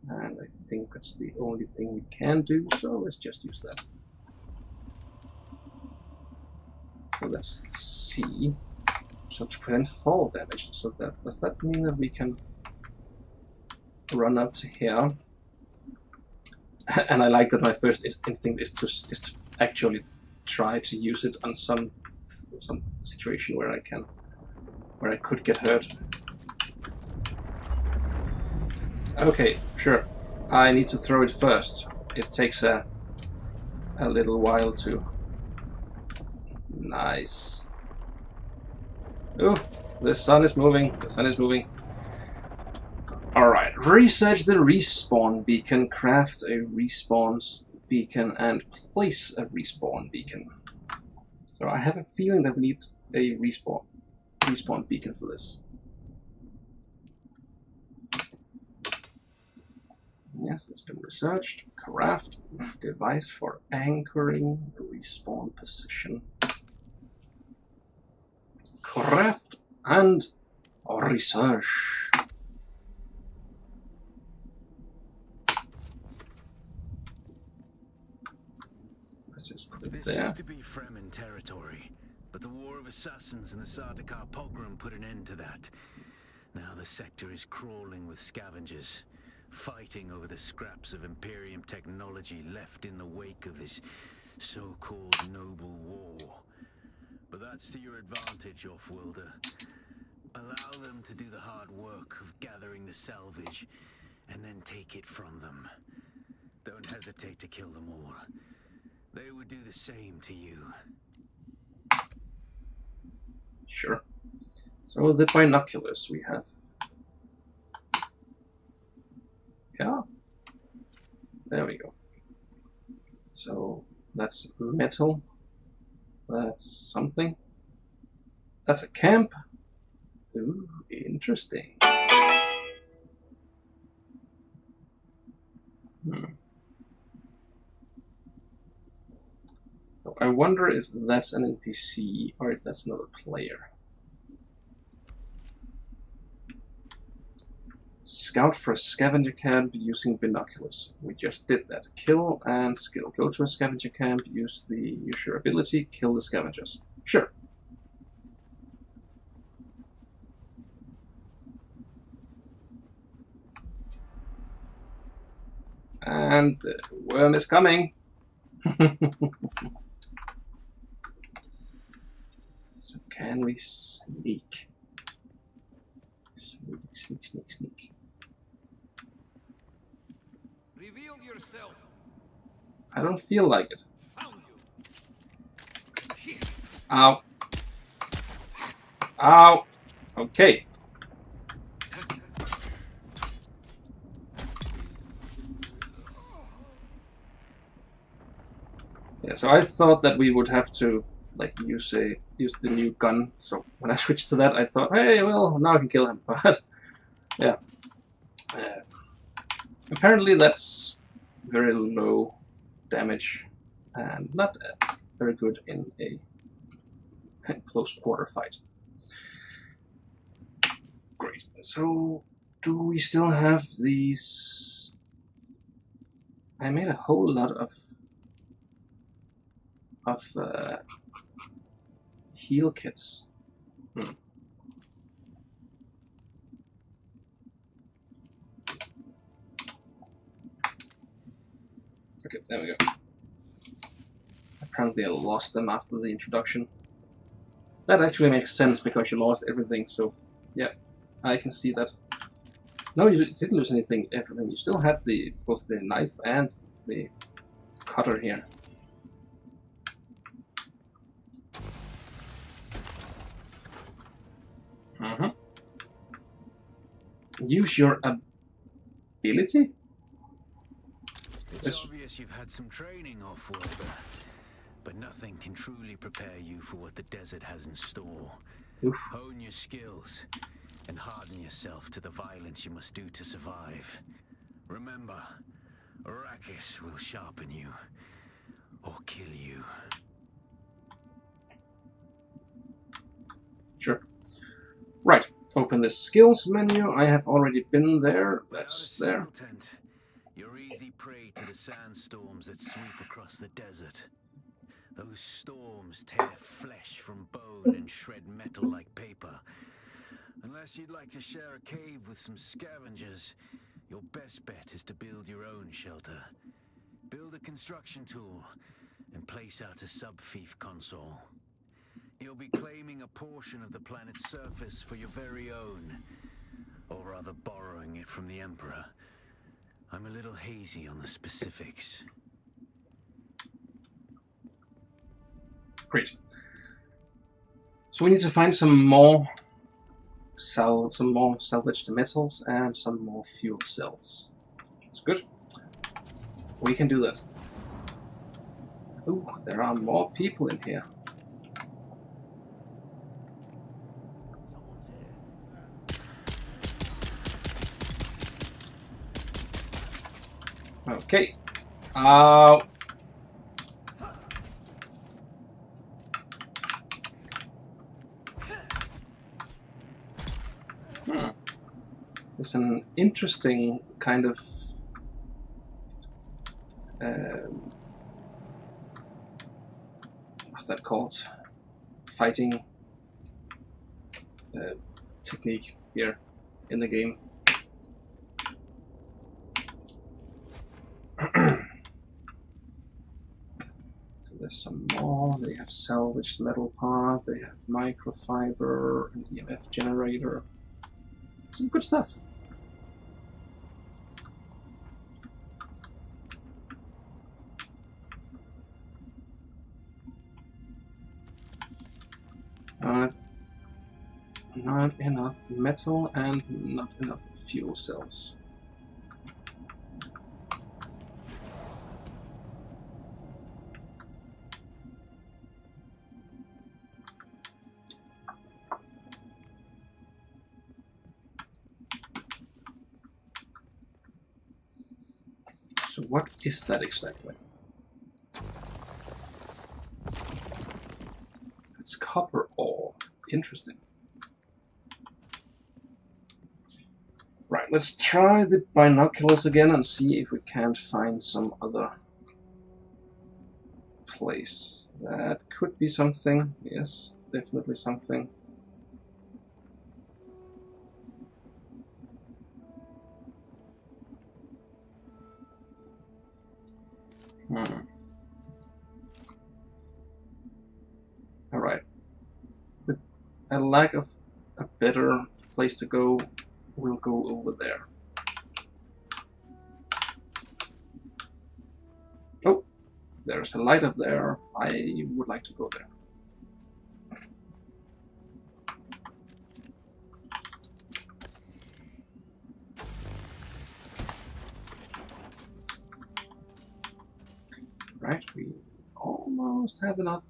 And I think that's the only thing we can do, so let's just use that. So let's see. So to prevent fall damage, so does that mean that we can run up to here? And I like that my first instinct is to actually try to use it on some situation where I could get hurt. Okay, sure. I need to throw it first. It takes a little while to. Nice. Oh, the sun is moving. The sun is moving. Alright, research the respawn beacon, craft a respawn beacon, and place a respawn beacon. So I have a feeling that we need a respawn beacon for this. Yes, it's been researched. Craft device for anchoring respawn position. Craft and research. Let's just put it This there. used to be Fremen territory, but the War of Assassins and the Sardaukar pogrom put an end to that. Now the sector is crawling with scavengers, fighting over the scraps of Imperium technology left in the wake of this so-called noble war. But that's to your advantage, Offworlder. Allow them to do the hard work of gathering the salvage, and then take it from them. Don't hesitate to kill them all. They would do the same to you. Sure. So the binoculars we have. Yeah. There we go. So that's metal. That's something. That's a camp. Ooh, interesting. So I wonder if that's an NPC or if that's another player. Scout for a scavenger camp using binoculars. We just did that. Kill and skill. Go to a scavenger camp, use your ability, kill the scavengers. Sure. And the worm is coming. So can we sneak? Sneak. Reveal yourself. I don't feel like it. Found you. Ow. Ow. Okay. Yeah, so I thought that we would have to like use the new gun. So when I switched to that, I thought, hey, well, now I can kill him. But yeah, apparently that's very low damage and not very good in a close quarter fight. Great. So do we still have these? I made a whole lot of heal kits. Okay, there we go. Apparently I lost them after the introduction. That actually makes sense because you lost everything, so yeah, I can see that. No, you didn't lose everything. You still had both the knife and the cutter here. Use your ability? It's obvious you've had some training, Offworlder, but nothing can truly prepare you for what the desert has in store. Oof. Hone your skills and harden yourself to the violence you must do to survive. Remember, Arrakis will sharpen you. or kill you. Sure. Right. Open the skills menu. I have already been there. That's Without a there. steel tent, you're easy prey to the sandstorms that sweep across the desert. Those storms tear flesh from bone and shred metal like paper. Unless you'd like to share a cave with some scavengers, your best bet is to build your own shelter. Build a construction tool and place out a sub-fief console. You'll be claiming a portion of the planet's surface for your very own, or rather borrowing it from the Emperor. I'm a little hazy on the specifics. Great. So we need to find some more salvaged metals and some more fuel cells. That's good. We can do that. Ooh, there are more people in here. Okay. It's an interesting kind of what's that called? Fighting technique here in the game. So there's some more. They have salvaged metal part. They have microfiber, an EMF generator. Some good stuff. Not enough metal and not enough fuel cells. So what is that exactly? It's copper ore. Interesting. Right, let's try the binoculars again and see if we can't find some other place. That could be something. Yes, definitely something. Alright. With a lack of a better place to go, we'll go over there. Oh, there's a light up there. I would like to go there. Right, we almost have enough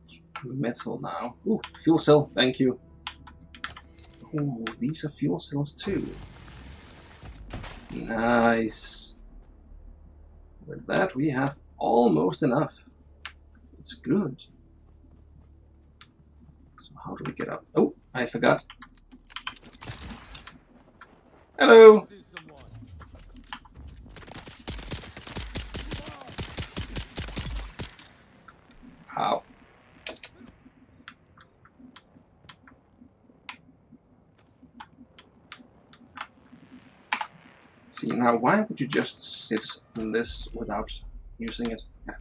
metal now. Ooh, fuel cell, thank you. Ooh, these are fuel cells too. Nice. With that, we have almost enough. It's good. So how do we get up? Oh, I forgot. Hello. See someone. Ow. See, now why would you just sit in this without using it? Yeah.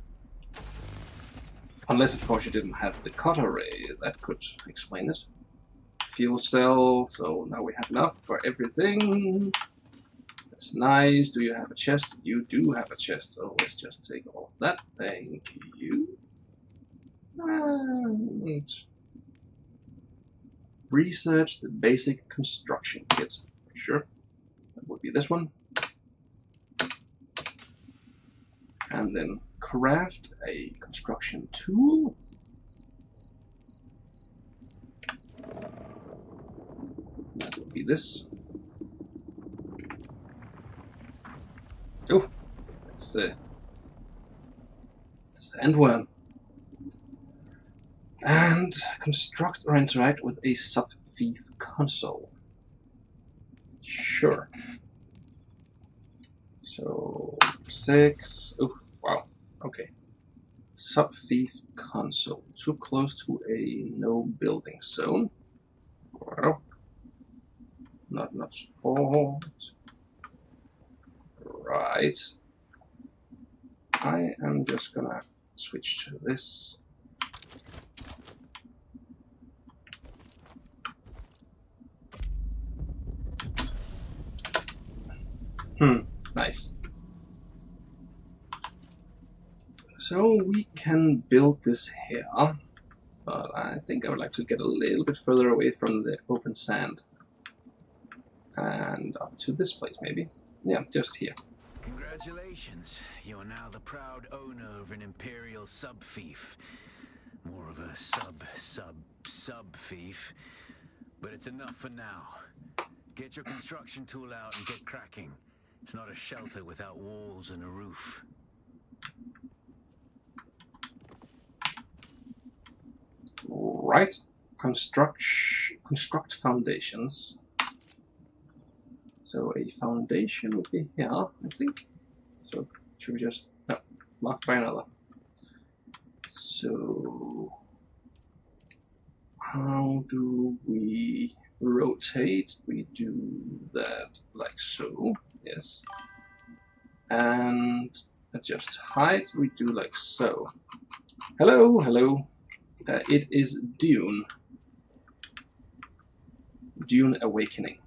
Unless, of course, you didn't have the cutter ray. That could explain it. Fuel cell, so now we have enough for everything. That's nice. Do you have a chest? You do have a chest, so let's just take all of that. Thank you. And research the basic construction kit. Sure. That would be this one. And then craft a construction tool. That would be this. Oh, it's the sandworm. And construct or interact with a sub-thief console. Sure. So 6. Oof, wow. Okay. Sub-thief console. Too close to a no building zone. Well, not enough support. Right. I am just gonna switch to this. Nice. So we can build this here, but I think I would like to get a little bit further away from the open sand. And up to this place, maybe. Yeah, just here. Congratulations. You are now the proud owner of an Imperial sub-thief. More of a sub-thief. But it's enough for now. Get your construction tool out and get cracking. It's not a shelter without walls and a roof. Right. Construct foundations. So a foundation would be here, I think. So should we just no, blocked by another. So how do we rotate? We do that like so, yes. And adjust height, we do like so. Hello, hello. It is Dune. Dune Awakening.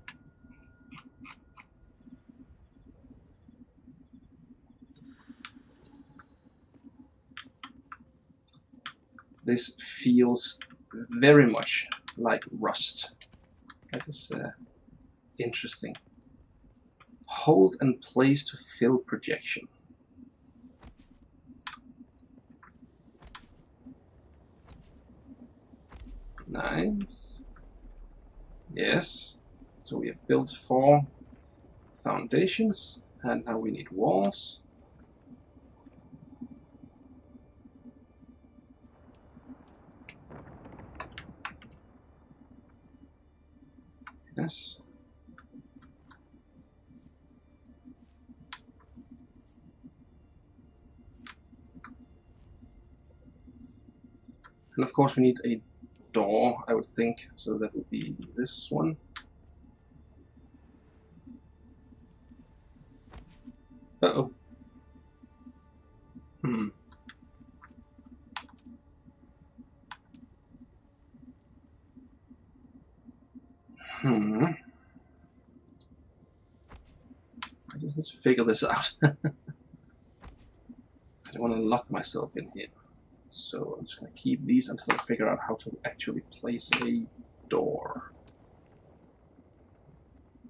This feels very much like Rust. That is interesting. Hold and place to fill projection. Nice. Yes. So we have built 4 foundations, and now we need walls. Yes. And of course we need a door, I would think, so that would be this one. Uh-oh. I just need to figure this out. I don't want to lock myself in here. So I'm just going to keep these until I figure out how to actually place a door.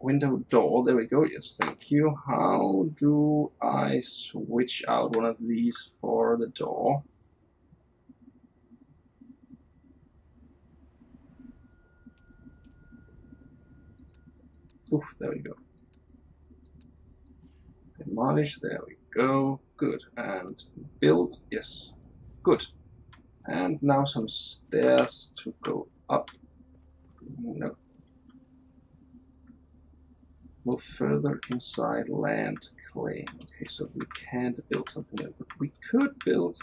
Window door, there we go, yes, thank you. How do I switch out one of these for the door? Oof, there we go. Demolish, there we go, good. And build, yes, good. And now some stairs to go up. No. Move further inside land claim. Okay, so we can't build something else, but we could build.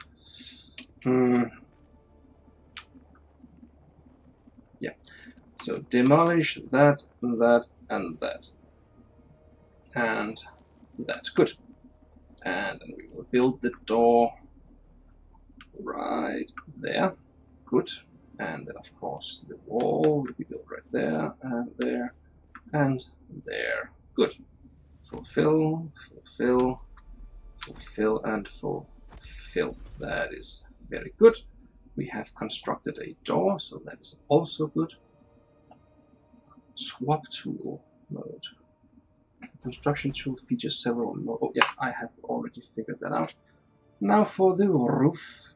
Yeah. So demolish that, and that, and that, and that. Good. And then we will build the door right there. Good. And then of course the wall will be built right there, and there, and there. Good. Fulfill, fulfill, fulfill, and fulfill. That is very good. We have constructed a door, so that is also good. Swap tool mode. Construction tool features several modes. Oh yeah, I have already figured that out. Now for the roof.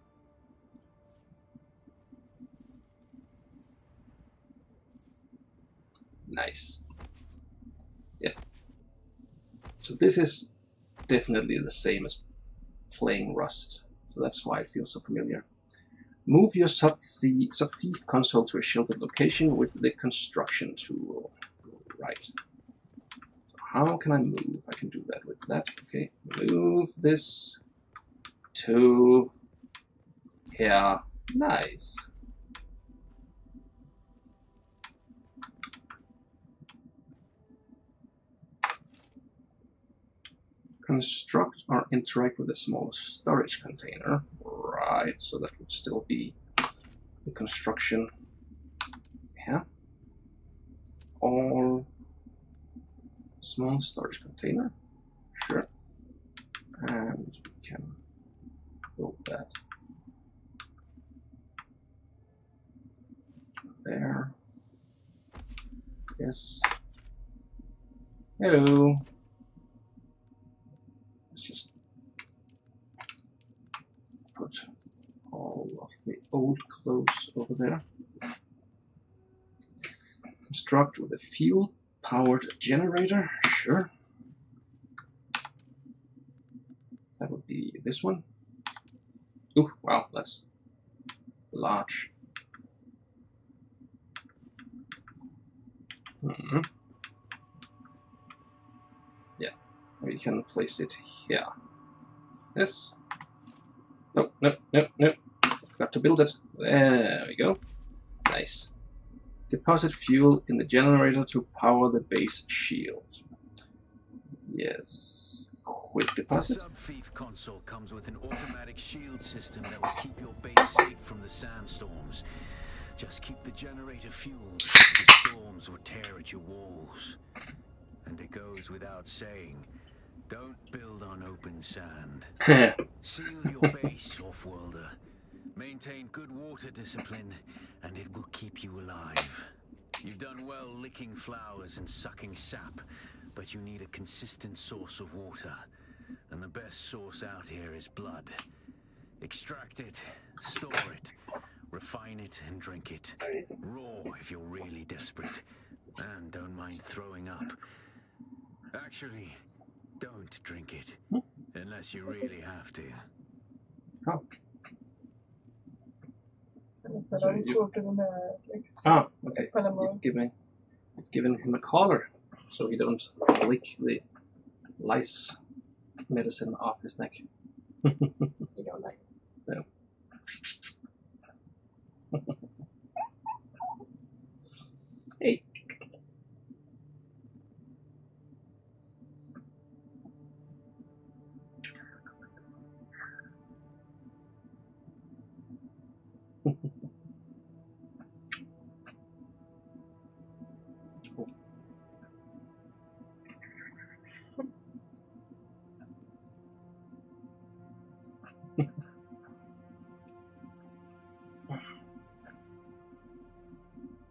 Nice. Yeah. So this is definitely the same as playing Rust. So that's why it feels so familiar. Move your sub-thief console to a sheltered location with the construction tool. Right. So how can I move? I can do that with that. Okay. Move this to here. Nice. Construct or interact with a small storage container. Right, so that would still be the construction here. All small storage container. Sure. And we can build that there. Yes. Hello. Let's just put all of the old clothes over there. Construct with a fuel-powered generator. Sure. That would be this one. Ooh, wow, that's large. Yeah, we can place it here. Yes. No, no, no, no. I forgot to build it. There we go. Nice. Deposit fuel in the generator to power the base shield. Yes. Quick deposit. The sub-thief console comes with an automatic shield system that will keep your base safe from the sandstorms. Just keep the generator fueled, the storms will tear at your walls. And it goes without saying, don't build on open sand. Seal your base, off-worlder. Maintain good water discipline, and it will keep you alive. You've done well licking flowers and sucking sap, but you need a consistent source of water. And the best source out here is blood. Extract it, store it, refine it, and drink it. Raw if you're really desperate. And don't mind throwing up. Actually, don't drink it. Unless you really have to. Oh. So Ah, okay. You've given him a collar, so he don't lick the lice medicine off his neck. You don't like No. Hey.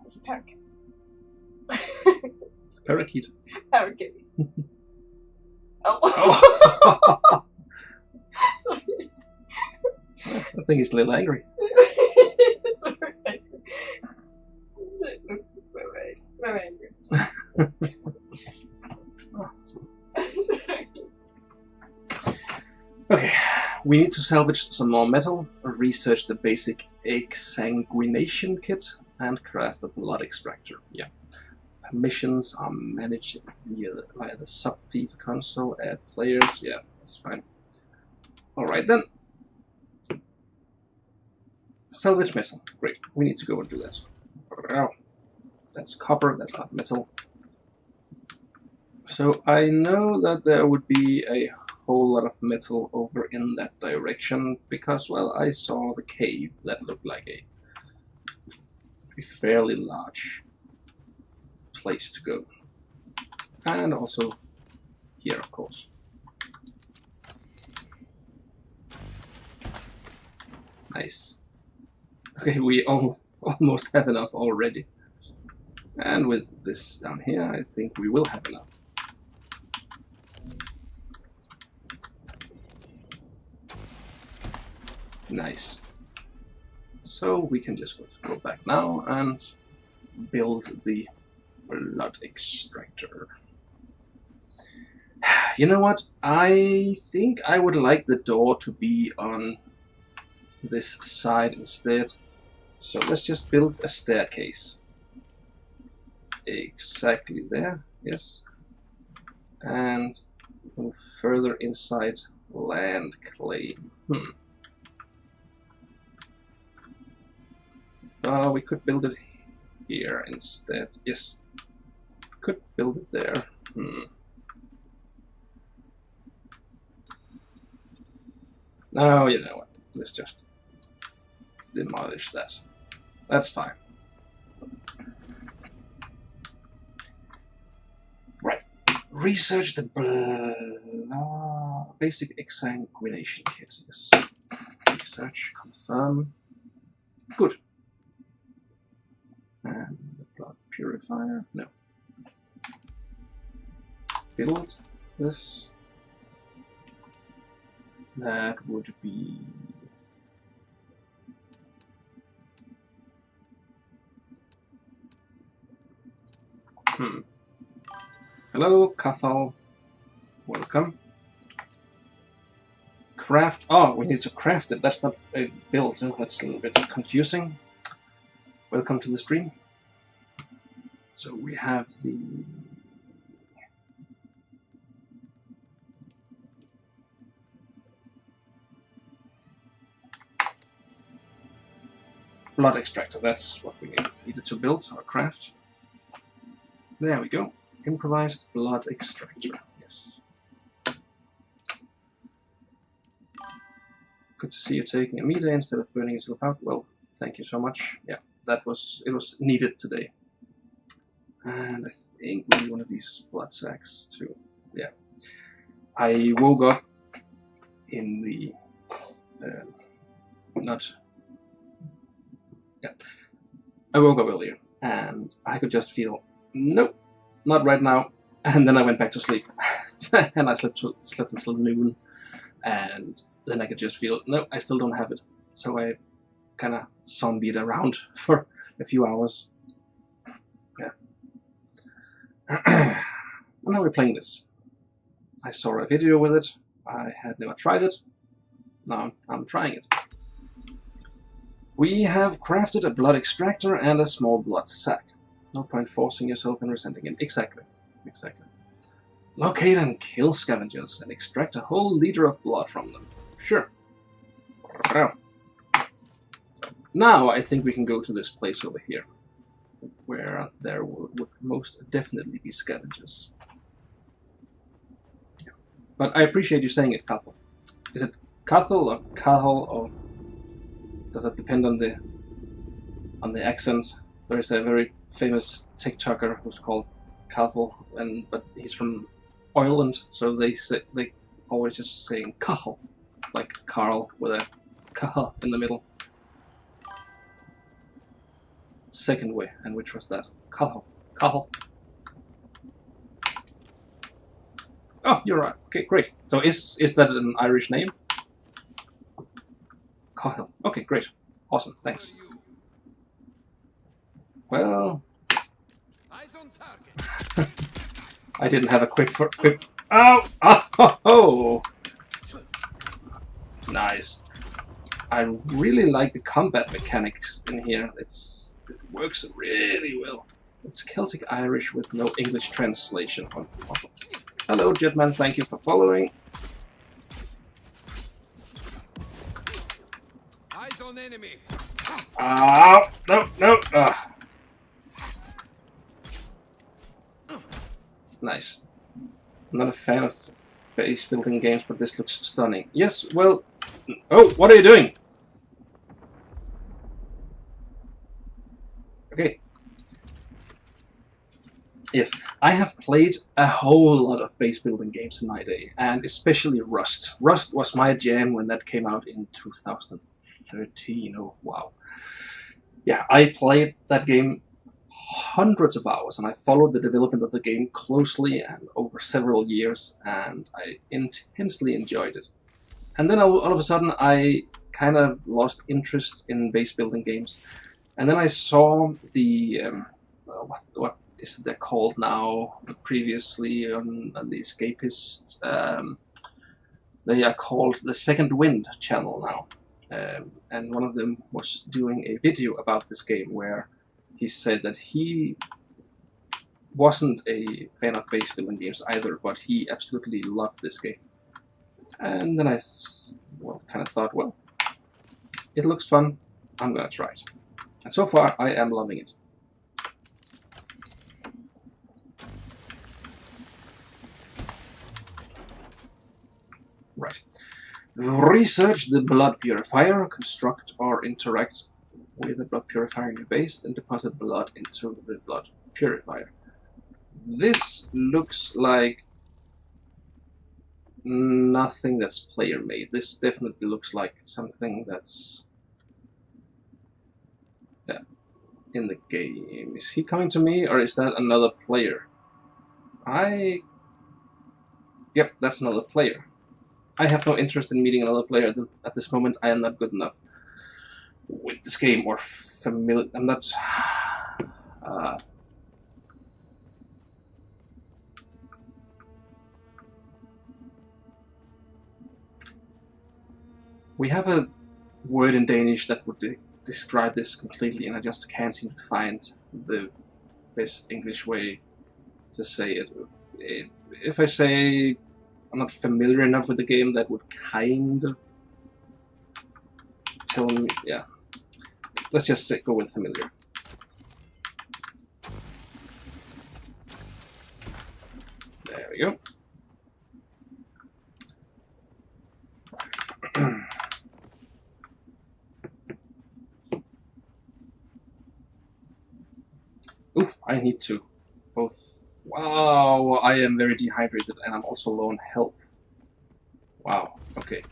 It's a parakeet. Parakeet. Parakeet. Oh. Oh. Sorry. I think he's a little angry. Sorry. Very angry. Okay, we need to salvage some more metal, research the basic exsanguination kit, and craft a blood extractor. Yeah. Missions are managed via the sub-thief console. Add players. Yeah, that's fine. Alright then. Salvage metal. Great. We need to go and do that. That's copper, that's not metal. So I know that there would be a whole lot of metal over in that direction because, well, I saw the cave that looked like a fairly large place to go. And also here, of course. Nice. Okay, we almost have enough already. And with this down here, I think we will have enough. Nice. So we can just go back now and build the blood extractor. You know what? I think I would like the door to be on this side instead. So let's just build a staircase. Exactly there, yes. And move further inside land claim. We could build it here instead. Yes. Could build it there. Oh, you know what? Let's just demolish that. That's fine. Right. Research the basic exsanguination kit. Yes. Research, confirm. Good. And the blood purifier? No. Build this. That would be Hello, Cathal. Welcome. Craft. Oh, we need to craft it. That's not a build. So that's a little bit confusing. Welcome to the stream. So we have the blood extractor. That's what we needed to build or craft. There we go. Improvised blood extractor. Yes. Good to see you taking a meter instead of burning yourself out. Well, thank you so much. Yeah, it was needed today. And I think we need one of these blood sacks too. Yeah. I woke up in the I woke up earlier and I could just feel nope, not right now. And then I went back to sleep, and I slept until noon, and then I could just feel no, I still don't have it. So I kind of zombied around for a few hours. Yeah. And now we're playing this. I saw a video with it. I had never tried it. Now I'm trying it. We have crafted a blood extractor and a small blood sack. No point forcing yourself and resenting it. Exactly. Exactly. Locate and kill scavengers and extract a whole liter of blood from them. Sure. Now I think we can go to this place over here, where there would most definitely be scavengers. But I appreciate you saying it, Cathal. Is it Cathal or Cathal, or does that depend on the accent? There is a very famous TikToker who's called Cathal, but he's from Ireland, so they always just saying Cathal, like Carl with a K in the middle. Second way, and which was that? Cathal. Cathal. Oh, you're right. Okay, great. So is that an Irish name? Cathal. Okay, great. Awesome. Thanks. Well, Eyes on target. I didn't have a quick. Ow! Oh! Nice. I really like the combat mechanics in here. It works really well. It's Celtic Irish with no English translation. Awesome. Hello, Jetman. Thank you for following. Eyes on enemy. Ow! No! Nice. I'm not a fan of base building games, but this looks stunning. Yes, well... Oh, what are you doing? Okay. Yes, I have played a whole lot of base building games in my day, and especially Rust. Rust was my jam when that came out in 2013. Oh, wow. Yeah, I played that game hundreds of hours, and I followed the development of the game closely and over several years, and I intensely enjoyed it. And then all of a sudden I kind of lost interest in base building games, and then I saw the what is it they're called now? Previously on the Escapist, they are called the Second Wind channel now, and one of them was doing a video about this game where he said that he wasn't a fan of base building games either, but he absolutely loved this game. And then I kind of thought, well, it looks fun, I'm gonna try it. And so far, I am loving it. Right. Research the blood purifier, construct or interact with the blood purifier in your base, then deposit blood into the blood purifier. This looks like nothing that's player made. This definitely looks like something that's in the game. Is he coming to me, or is that another player? Yep, that's another player. I have no interest in meeting another player at this moment. I am not good enough with this game or familiar. I'm not. We have a word in Danish that would describe this completely, and I just can't seem to find the best English way to say it. If I say I'm not familiar enough with the game, that would kind of tell me, yeah. Let's just go with familiar. There we go. Ooh, I need to both. Wow, I am very dehydrated and I'm also low on health. Wow, okay.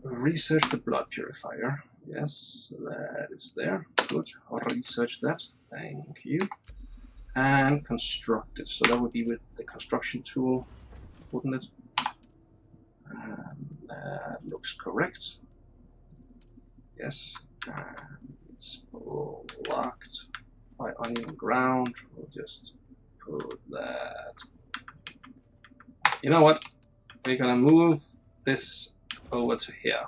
Research the blood purifier. Yes, that is there. Good. Research that. Thank you. And construct it. So that would be with the construction tool, wouldn't it? That looks correct. Yes. And it's blocked by uneven ground. We'll just put that. You know what? We're gonna move this over to here.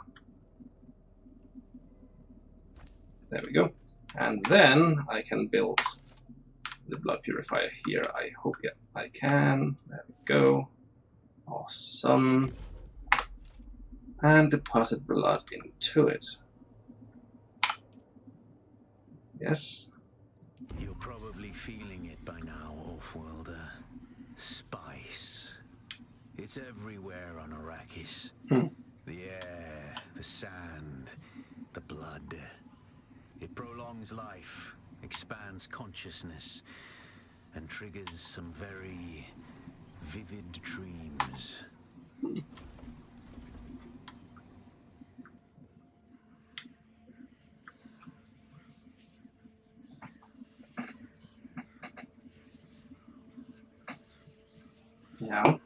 There we go. And then I can build the blood purifier here. I hope, yeah, I can. There we go. Awesome. And deposit blood into it. Yes. You're probably feeling it by now, Offworlder. Spice. It's everywhere on Arrakis. The air, the sand, the blood. It prolongs life, expands consciousness, and triggers some very vivid dreams. Yeah.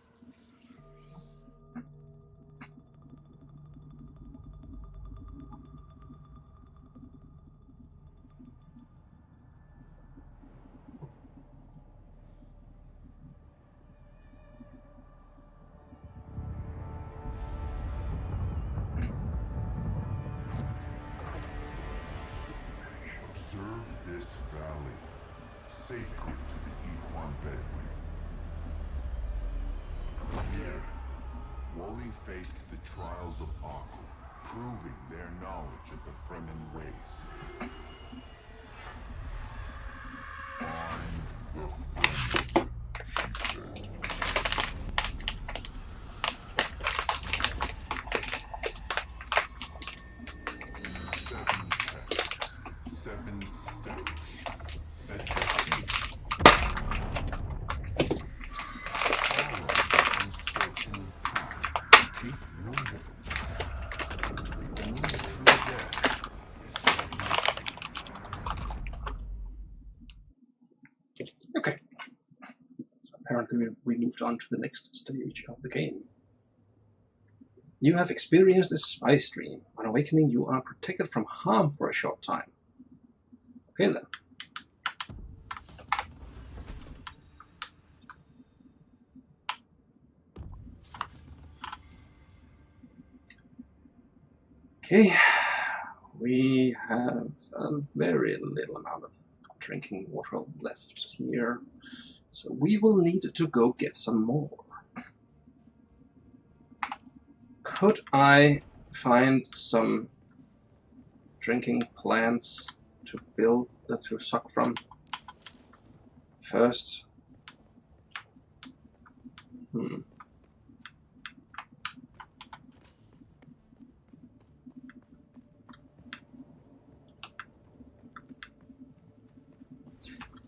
Observe this valley, sacred to the Ikhwan Bedouin. Here, Woli faced the trials of Aku, proving their knowledge of the Fremen ways. Find the Fremen, she said. Seven tests, 7 steps. Set your feet. Follow uncertain path. Keep moving. The only true death is submission. Okay. So apparently we moved on to the next stage of the game. You have experienced a spice stream. On awakening, you are protected from harm for a short time. Okay then. Okay, we have a very little amount of drinking water left here, so we will need to go get some more. Could I find some drinking plants to build, to suck from first?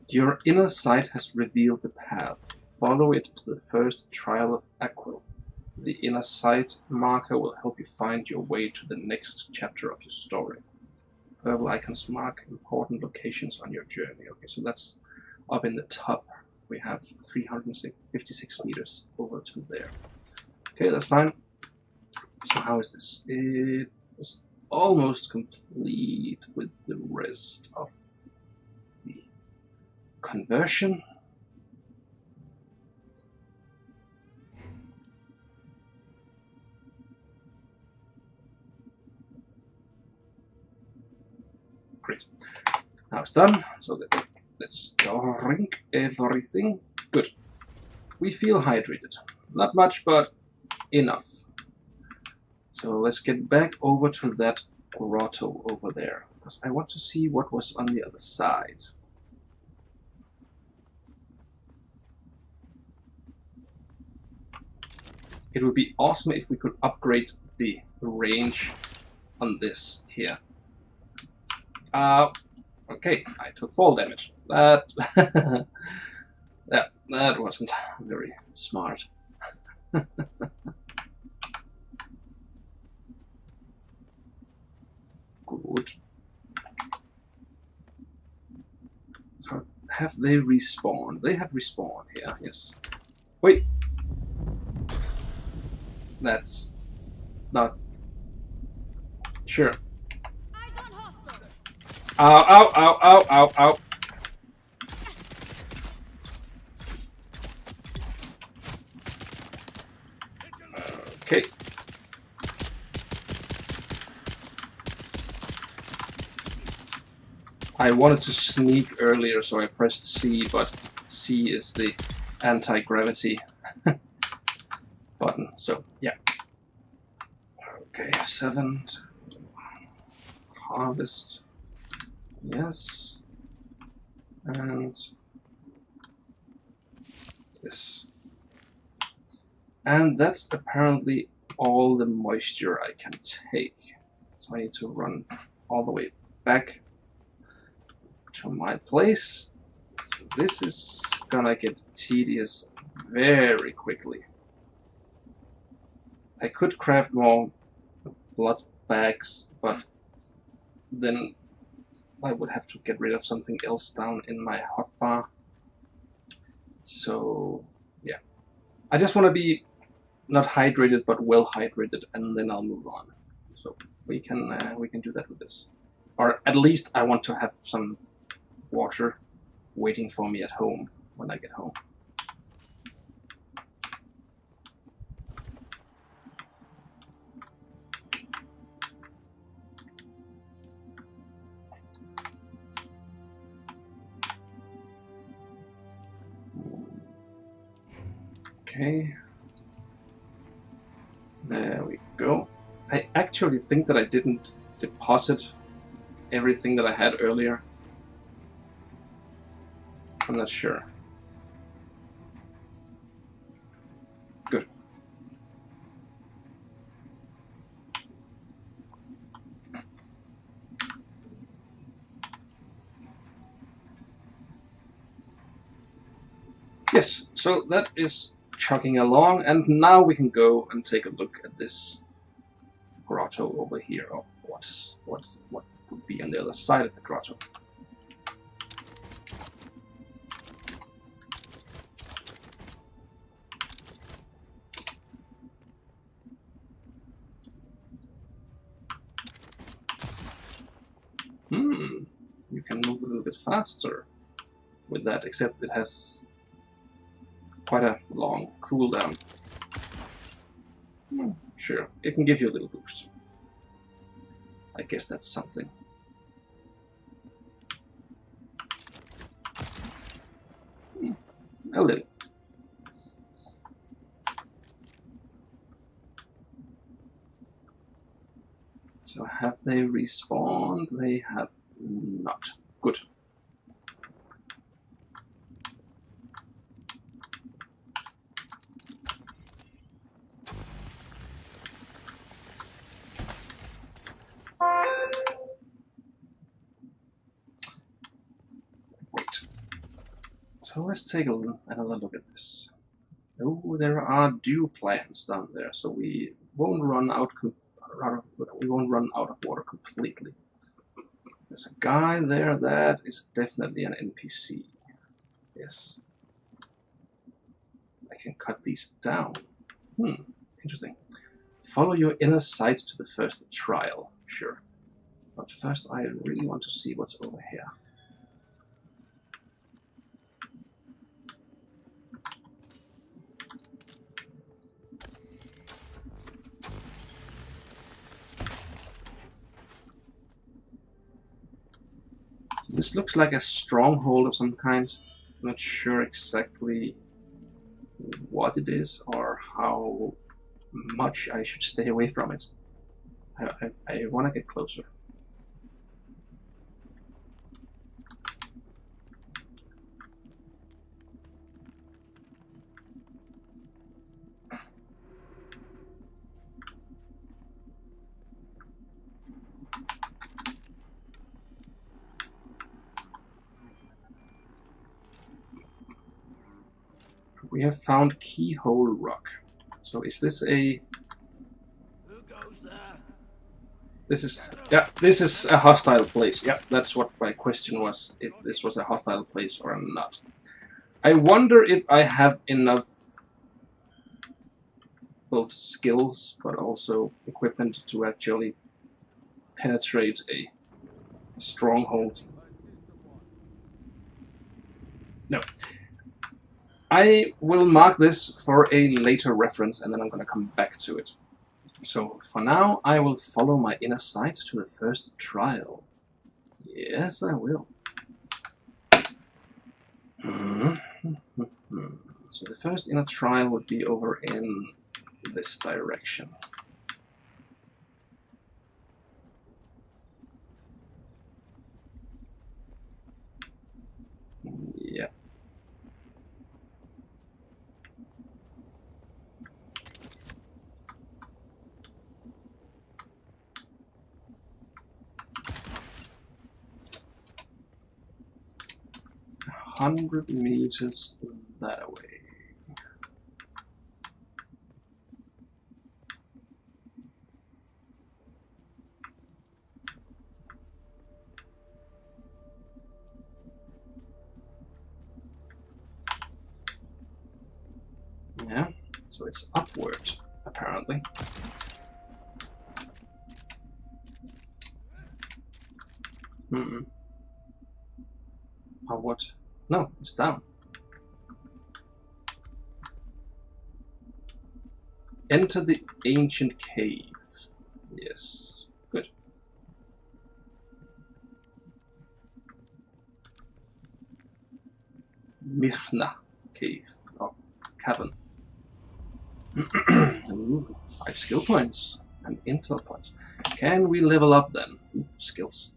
Your inner sight has revealed the path. Follow it to the first trial of Aquil. The inner sight marker will help you find your way to the next chapter of your story. Purple icons mark important locations on your journey. Okay, so that's up in the top. We have 356 meters over to there. Okay, that's fine. So how is this? It is almost complete with the rest of the conversion. Great. Now it's done. So let's drink everything. Good. We feel hydrated. Not much, but enough. So let's get back over to that grotto over there, because I want to see what was on the other side. It would be awesome if we could upgrade the range on this here. Okay, I took fall damage. That that wasn't very smart. Good. So have they respawned? They have respawned here, yes. Wait. That's not sure. Ow, ow, ow, ow, ow, ow. Okay. I wanted to sneak earlier, so I pressed C, but C is the anti-gravity button, so yeah. Okay, 7 to harvest. Yes. And this. And that's apparently all the moisture I can take. So I need to run all the way back to my place. So this is gonna get tedious very quickly. I could craft more blood bags, but then I would have to get rid of something else down in my hotbar. So yeah, I just want to be not hydrated but well hydrated, and then I'll move on. So we can do that with this, or at least I want to have some water waiting for me at home when I get home. Okay, there we go. I actually think that I didn't deposit everything that I had earlier. I'm not sure. Good. Yes, so that is chugging along, and now we can go and take a look at this grotto over here, or what would be on the other side of the grotto. You can move a little bit faster with that, except it has quite a long cooldown. Sure, it can give you a little boost. I guess that's something. A little. So have they respawned? They have not. Good. Wait. So let's take another look at this. Oh, there are dew plants down there, so we won't run out. We won't run out of water completely. There's a guy there that is definitely an NPC. Yes. I can cut these down. Interesting. Follow your inner sight to the first trial. Sure. But first I really want to see what's over here. So this looks like a stronghold of some kind. I'm not sure exactly what it is or how much I should stay away from it. I want to get closer. We have found Keyhole Rock. So is this a... Who goes there? This is a hostile place. Yeah, that's what my question was, if this was a hostile place or not. I wonder if I have enough both skills but also equipment to actually penetrate a stronghold. No. I will mark this for a later reference and then I'm going to come back to it. So for now, I will follow my inner sight to the first trial. Yes, I will. So the first inner trial would be over in this direction. Yeah. $100 meters that way. Yeah, so it's upward, apparently. Oh, what? No, it's down. Enter the ancient cave. Yes, good. Mirna cave. Oh, cavern. Ooh, 5 skill points and intel points. Can we level up then? Ooh, skills.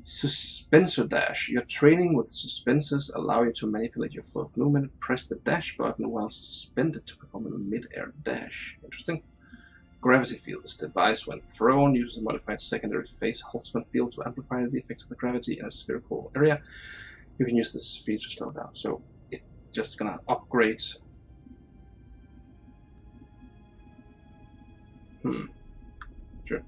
Suspensor dash. Your training with suspensors allow you to manipulate your flow of movement. Press the dash button while suspended to perform a mid-air dash. Interesting. Gravity field. This device, when thrown, uses a modified secondary phase Holtzman field to amplify the effects of the gravity in a spherical area. You can use this speed to slow down. So it's just gonna upgrade. Sure.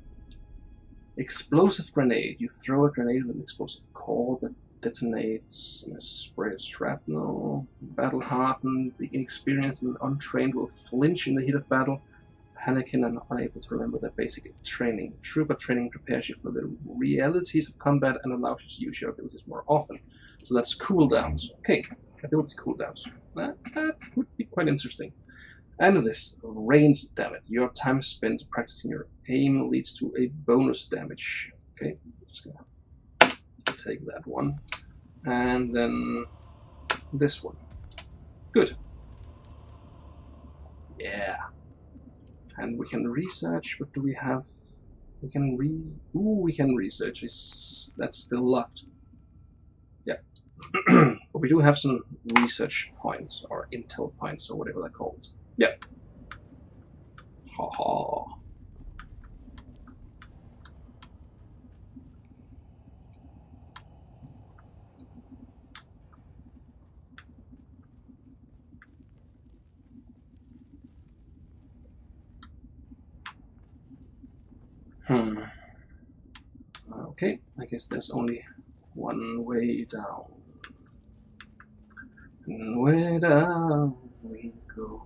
Explosive grenade. You throw a grenade with an explosive core that detonates and spray shrapnel. Battle hardened. The inexperienced and untrained will flinch in the heat of battle, panicking and unable to remember their basic training. Trooper training prepares you for the realities of combat and allows you to use your abilities more often. So that's cooldowns. Okay, ability cooldowns. That would be quite interesting. And this range damage. Your time spent practicing your aim leads to a bonus damage. Okay, just gonna take that one. And then this one. Good. Yeah. And we can research. What do we have? We can we can research. That's still locked. Yeah. But we do have some research points or intel points or whatever they're called. Yeah. Haha. Okay, I guess there's only one way down. And way down we go.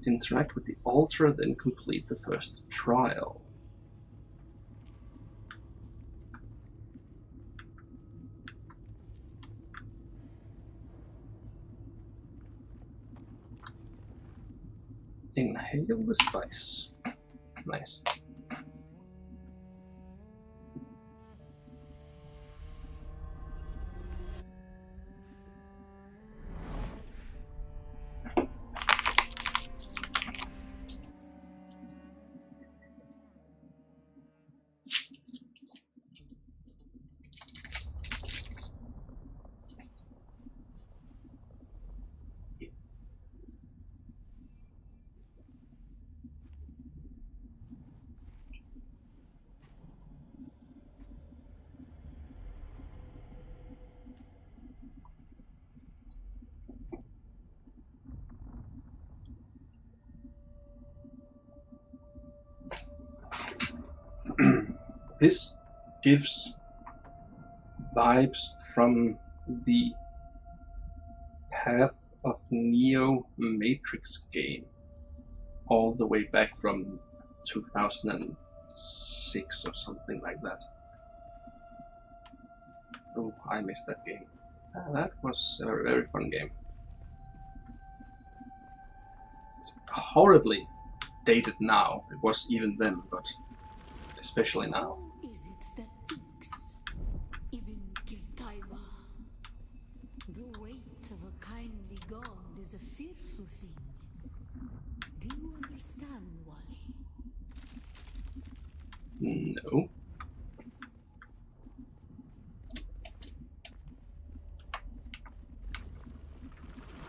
Interact with the altar, then complete the first trial. Inhale the spice. Nice. This gives vibes from the Path of Neo Matrix game, all the way back from 2006 or something like that. Oh, I missed that game. That was a very fun game. It's horribly dated now. It was even then, but especially now. Is it that thinks Ibn Kirtaiba? The weight of a kindly god is a fearful thing. Do you understand, Wally? No.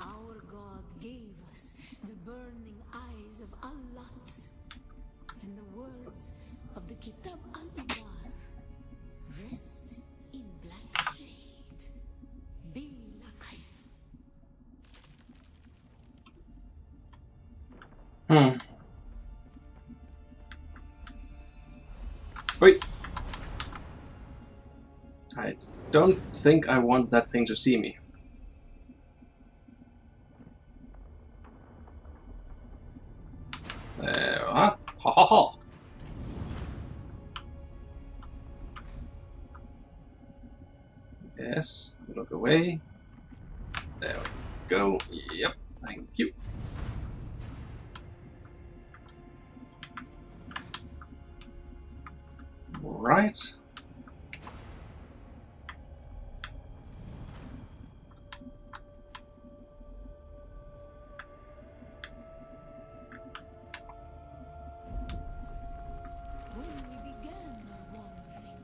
Our god gave us the burning eyes of Allat and the words of the Kitab al-Ibar. Rest in black shade. Bila kaif. Wait. I don't think I want that thing to see me. Ha ha ha. Yes, look away. There we go. Yep, thank you. Right. When we began our wandering,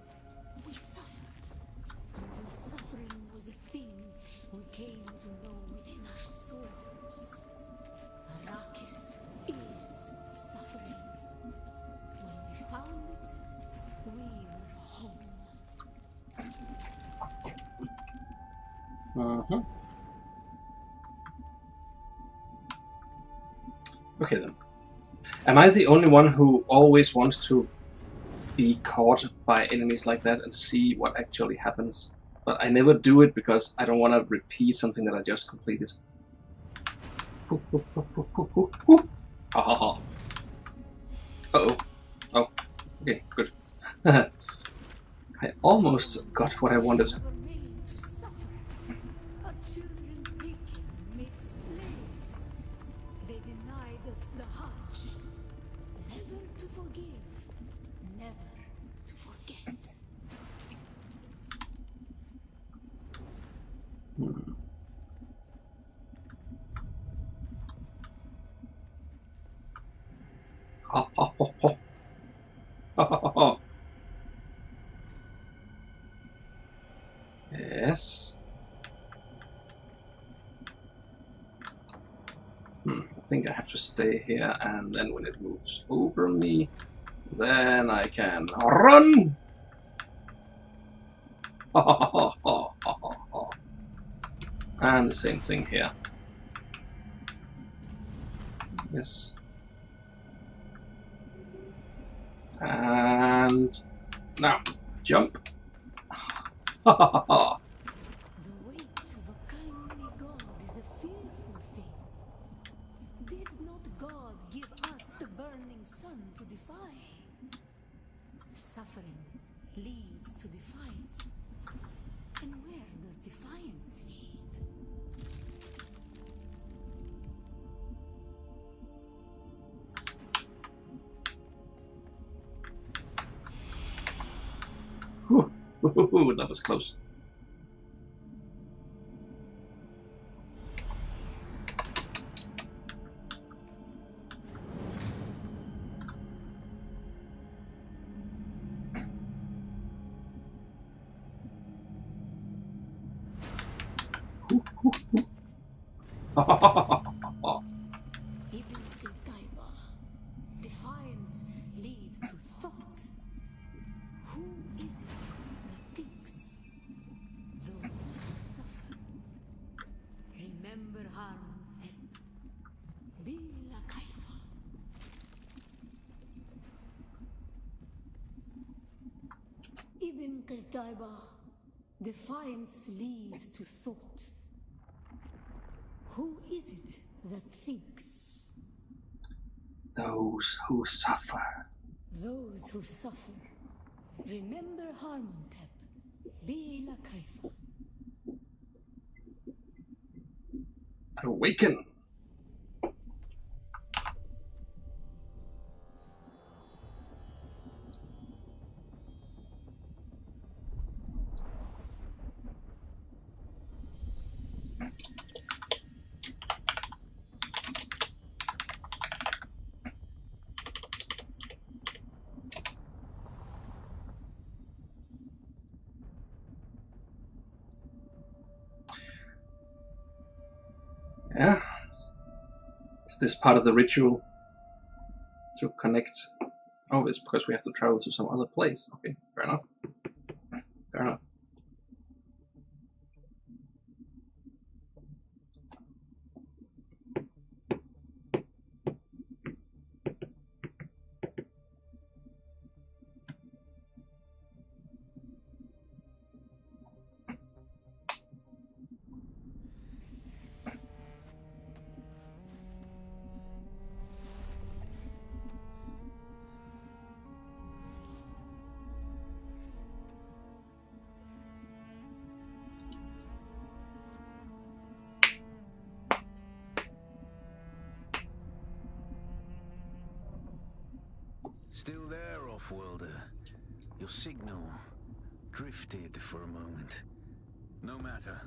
we suffered. Until suffering was a thing we came to know within our souls. Arrakis is suffering. When we found it, we were home. Okay then. Am I the only one who always wants to be caught by enemies like that and see what actually happens? But I never do it because I don't want to repeat something that I just completed. Ha ha ha. Uh-oh. Oh, okay, good. I almost got what I wanted. Were made to suffer. Our children taken, made slaves. They denied us the Hajj. Never to forgive, never to forget. Ho, ho, ho, ho. Ho, ho, ho. Yes. I think I have to stay here, and then when it moves over me, then I can run! Ho, ho, ho, ho, ho, ho, ho. And the same thing here. Yes. And now, jump. Ha ha ha ha. The weight of a kindly God is a fearful thing. Did not God give us the burning sun to defy? Suffering leads to defiance. And where does defiance lead? Whew, that was close. Ibn Qutayba. Defiance leads to thought. Who is it that thinks? Those who suffer. Remember Harman. Bila Kaifa. Ibn Qutayba. Defiance leads to thought. Who is it that thinks? Those who suffer. Those who suffer. Remember Harmontep. Bila Kaifa. Awaken! Yeah. Is this part of the ritual to connect? Oh, it's because we have to travel to some other place. Okay, fair enough. Fair enough. Still there, Offworlder. Your signal drifted for a moment. No matter.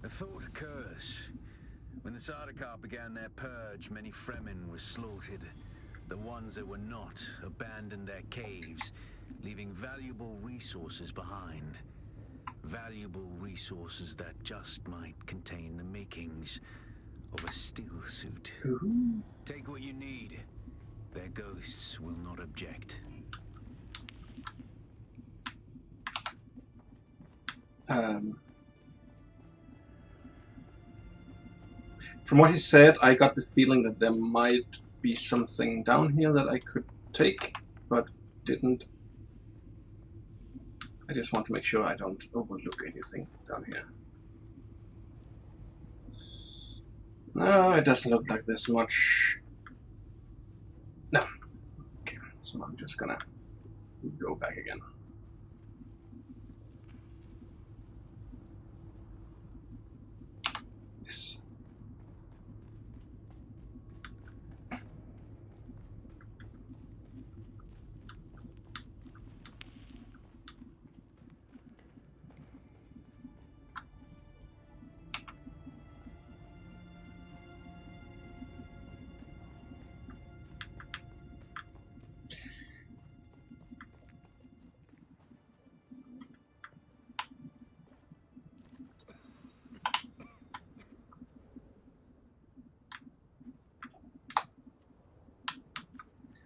A thought occurs. When the Sardaukar began their purge, many Fremen were slaughtered. The ones that were not abandoned their caves, leaving valuable resources behind. Valuable resources that just might contain the makings of a still suit. Take what you need. Their ghosts will not object. From what he said, I got the feeling that there might be something down here that I could take, but didn't. I just want to make sure I don't overlook anything down here. No, it doesn't look like there's much. No. Okay, so So I'm just gonna go back again. Yes.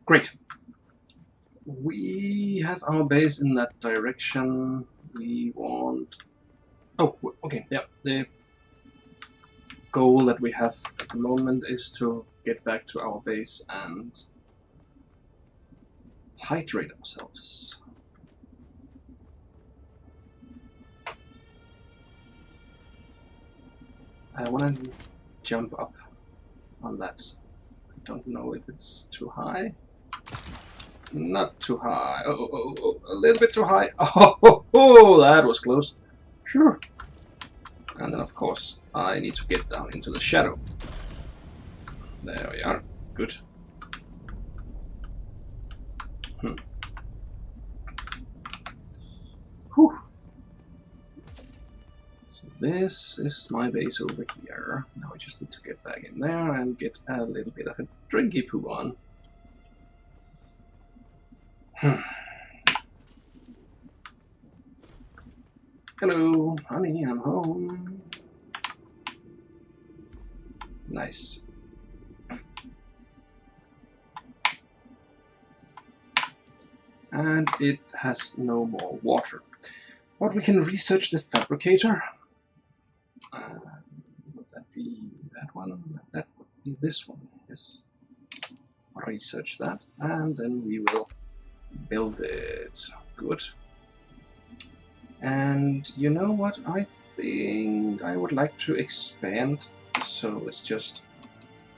Great. We have our base in that direction. We want... Oh, okay, yeah. The goal that we have at the moment is to get back to our base and hydrate ourselves. I want to jump up on that. I don't know if it's too high. Not too high. Oh, a little bit too high. Oh, that was close. Sure. And then, of course, I need to get down into the shadow. There we are. Good. Whew. So this is my base over here. Now I just need to get back in there and get a little bit of a drinky poo on. Hello, honey, I'm home. Nice. And it has no more water. But we can research the fabricator. Would that be that one? That would be this one. Yes. Research that, and then we will build it. Good. And you know what? I think I would like to expand. So let's just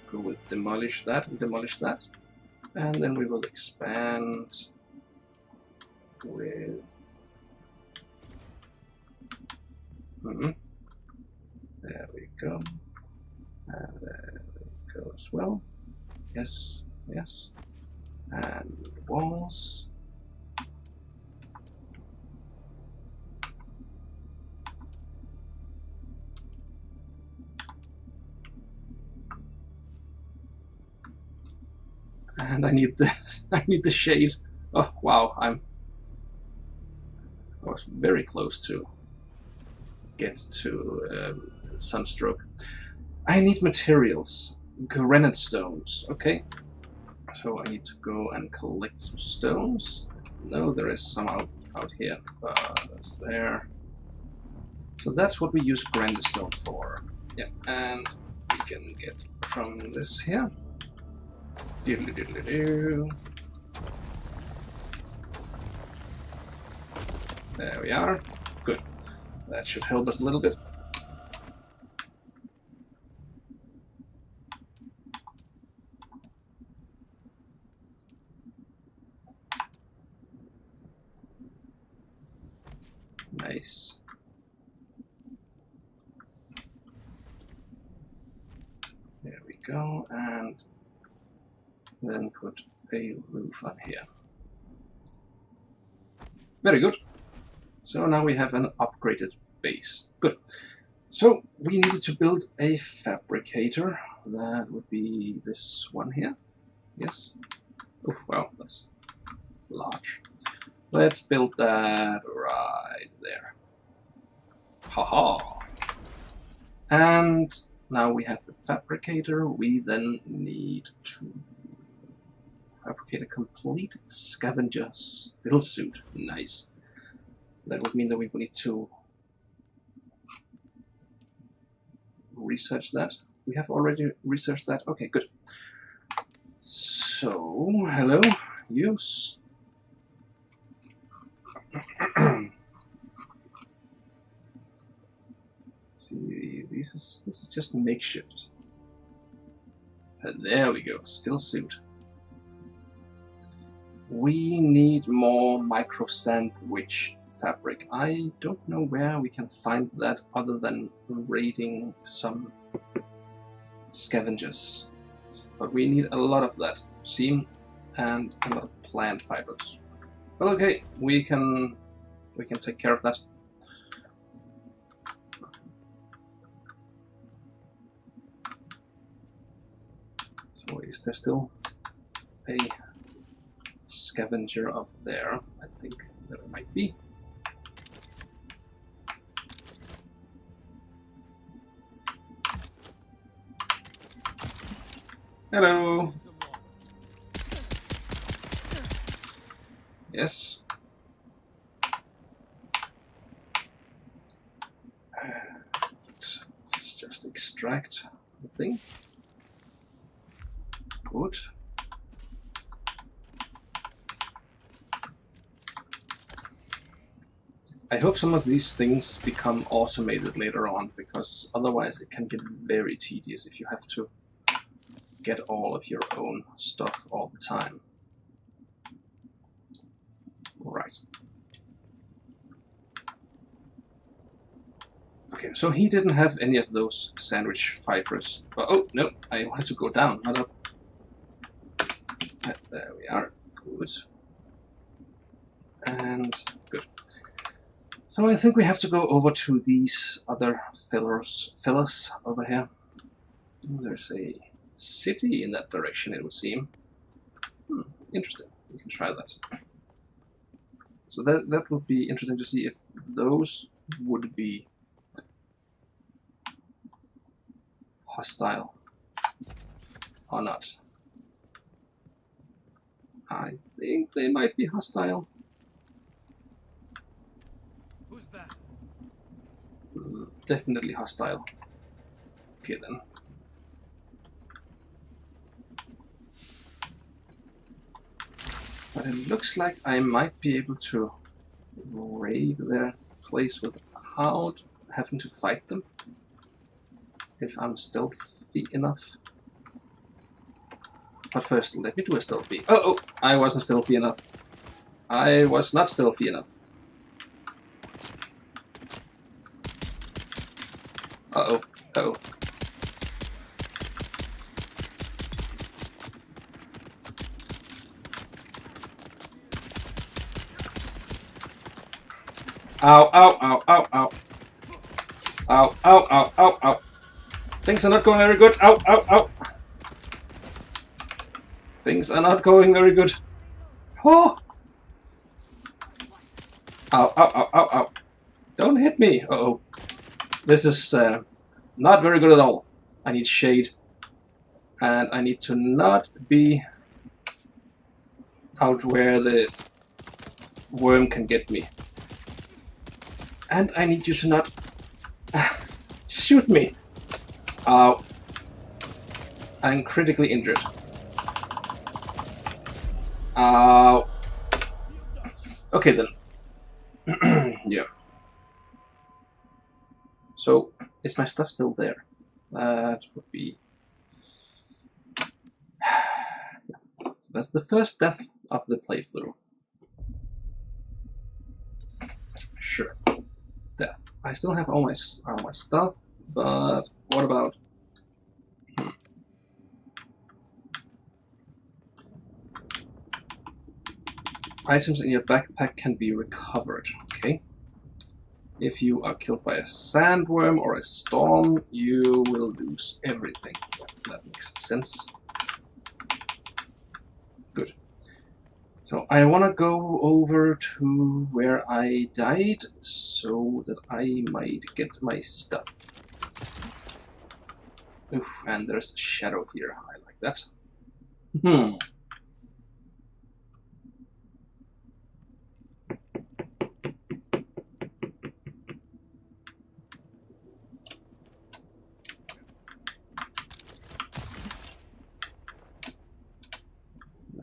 go with demolish that and demolish that. And then we will expand with... There we go. And there we go as well. Yes, yes. And walls. And I need the shades. Oh wow, I was very close to get to sunstroke. I need materials, granite stones. Okay, so I need to go and collect some stones. No, there is some out here. That's there. So that's what we use granite stone for. Yeah, and we can get from this here. Doodly doodly doo. There we are. Good. That should help us a little bit. Nice. There we go, and then put a roof on here. Very good. So now we have an upgraded base. Good. So we needed to build a fabricator. That would be this one here. Yes. Oh, well, that's large. Let's build that right there. Haha. And now we have the fabricator. We then need to fabricate a complete scavenger still suit. Nice. That would mean that we need to research that. We have already researched that. Okay, good. So, hello, use. See, this is just makeshift. And there we go, still suit. We need more micro sandwich fabric. I don't know where we can find that other than raiding some scavengers. But we need a lot of that seam and a lot of plant fibers. Well, okay, we can take care of that. So is there still a scavenger up there? I think there might be. Hello. Yes. Let's just extract the thing. Good. I hope some of these things become automated later on, because otherwise it can get very tedious if you have to get all of your own stuff all the time. Right. Okay, so he didn't have any of those sandwich fibers. Oh, no, I wanted to go down, not up. There we are. Good. And good. So I think we have to go over to these other fillers over here. There's a city in that direction, it would seem. Interesting. We can try that. So that would be interesting to see if those would be hostile or not. I think they might be hostile. Who's that? Definitely hostile. Okay then. But it looks like I might be able to raid their place without having to fight them. If I'm stealthy enough. But first, let me do a stealthy. Oh, I wasn't stealthy enough. I was not stealthy enough. Uh-oh. Uh-oh. Ow, ow, ow, ow, ow. Ow, ow, ow, ow, ow. Things are not going very good. Ow, ow, ow. Things are not going very good. Oh! Ow, ow, ow, ow, ow. Don't hit me. Uh-oh. This is not very good at all. I need shade. And I need to not be out where the worm can get me. And I need you to not shoot me. Ow. I'm critically injured. Ow. Okay then. Yeah. So, is my stuff still there? That would be... So that's the first death of the playthrough. Sure. Death. I still have all my stuff, but what about... Items in your backpack can be recovered. Okay. If you are killed by a sandworm or a storm, you will lose everything. That makes sense. Good. So I want to go over to where I died so that I might get my stuff. Oof, and there's a shadow here. I like that.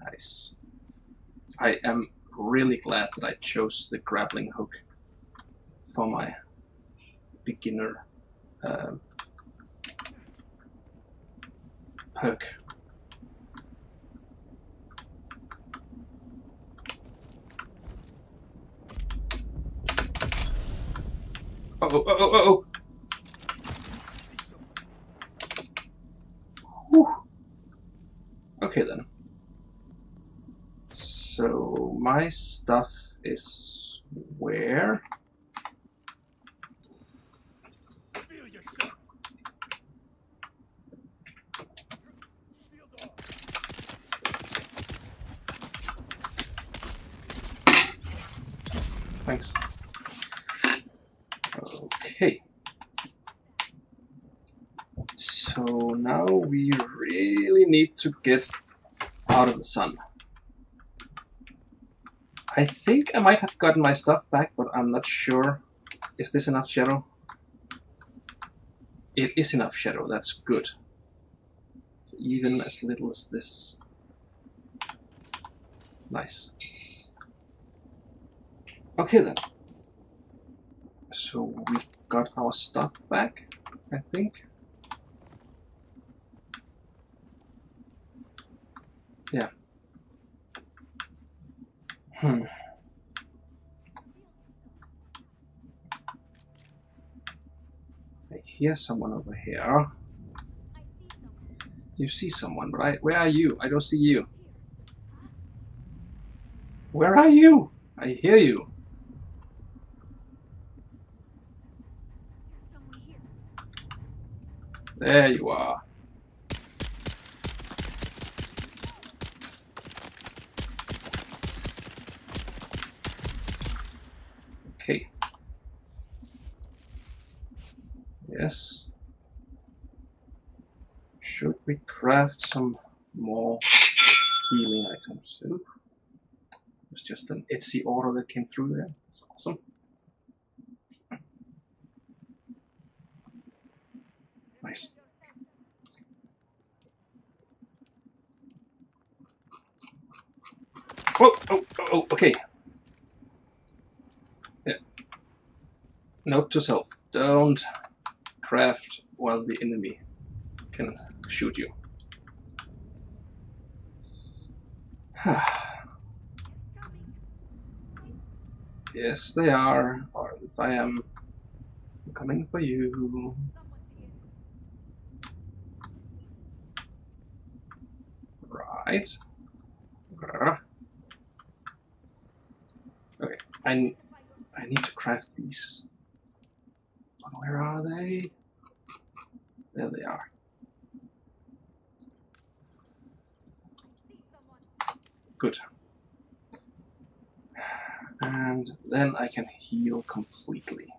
Nice. I am really glad that I chose the grappling hook for my beginner perk. Oh. Whew. Okay then. So my stuff is where? Thanks. Okay. So now we really need to get out of the sun. I think I might have gotten my stuff back, but I'm not sure. Is this enough shadow? It is enough shadow, that's good. Even as little as this. Nice. Okay then. So we got our stuff back, I think. Yeah. I hear someone over here. You see someone, but where are you? I don't see you. Where are you? I hear you. There you are. Okay. Yes. Should we craft some more healing items? Oop. It was just an Etsy order that came through there. That's awesome. Nice. Oh, okay. Yeah. Note to self. Don't craft while the enemy can shoot you. Yes, they are. Or at least I am coming for you. Right. Okay. I need to craft these. Where are they? There they are. Good. And then I can heal completely.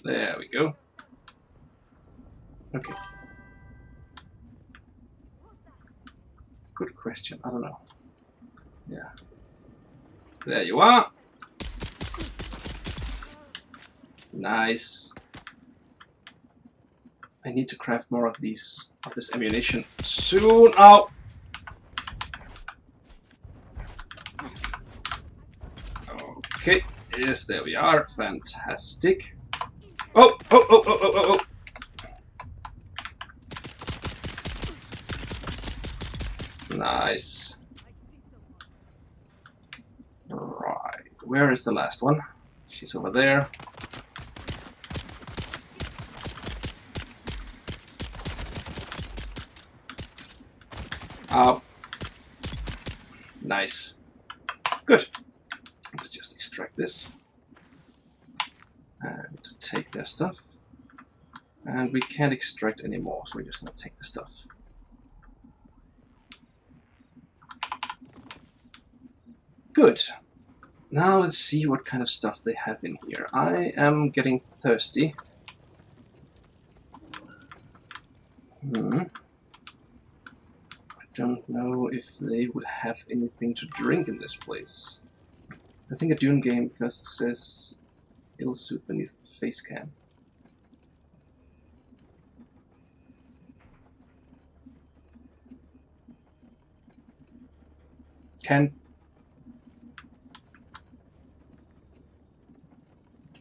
There we go. Okay. Good question. I don't know. Yeah. There you are. Nice. I need to craft more of this ammunition soon. Oh. Okay. Yes, there we are. Fantastic. Oh. Nice. Right. Where is the last one? She's over there. Oh. Nice. Good. Let's just extract this. And take their stuff. And we can't extract anymore, so we're just going to take the stuff. Good. Now let's see what kind of stuff they have in here. I am getting thirsty. I don't know if they would have anything to drink in this place. I think a Dune game, because it says ill suit beneath the face cam.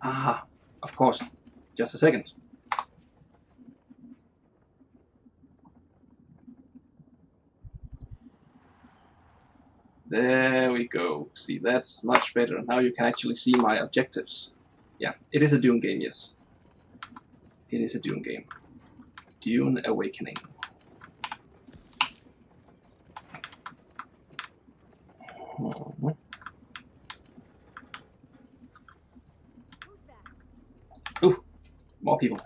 Ah, of course. Just a second. There we go. See, that's much better. Now you can actually see my objectives. Yeah, it is a Dune game, yes. It is a Dune game. Dune Awakening. Ooh, more people.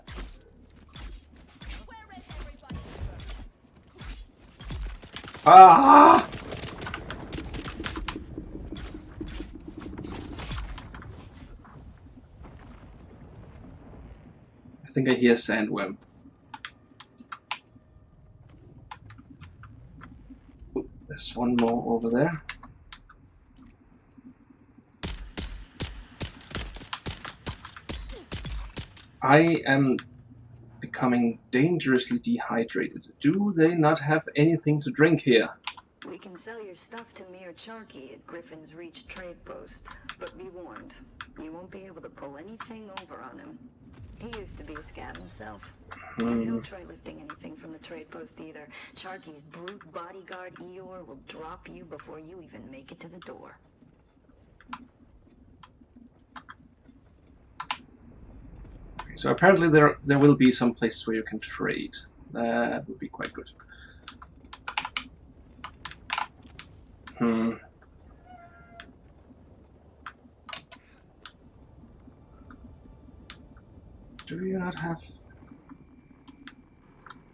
Ah! I think I hear Sandworm. Ooh, there's one more over there. I am becoming dangerously dehydrated. Do they not have anything to drink here? We can sell your stuff to Mir Charky at Griffin's Reach trade post, but be warned, you won't be able to pull anything over on him. He used to be a scav himself. And don't try lifting anything from the trade post either. Charky's brute bodyguard Eeyore will drop you before you even make it to the door. So apparently there will be some places where you can trade. That would be quite good. Do you not have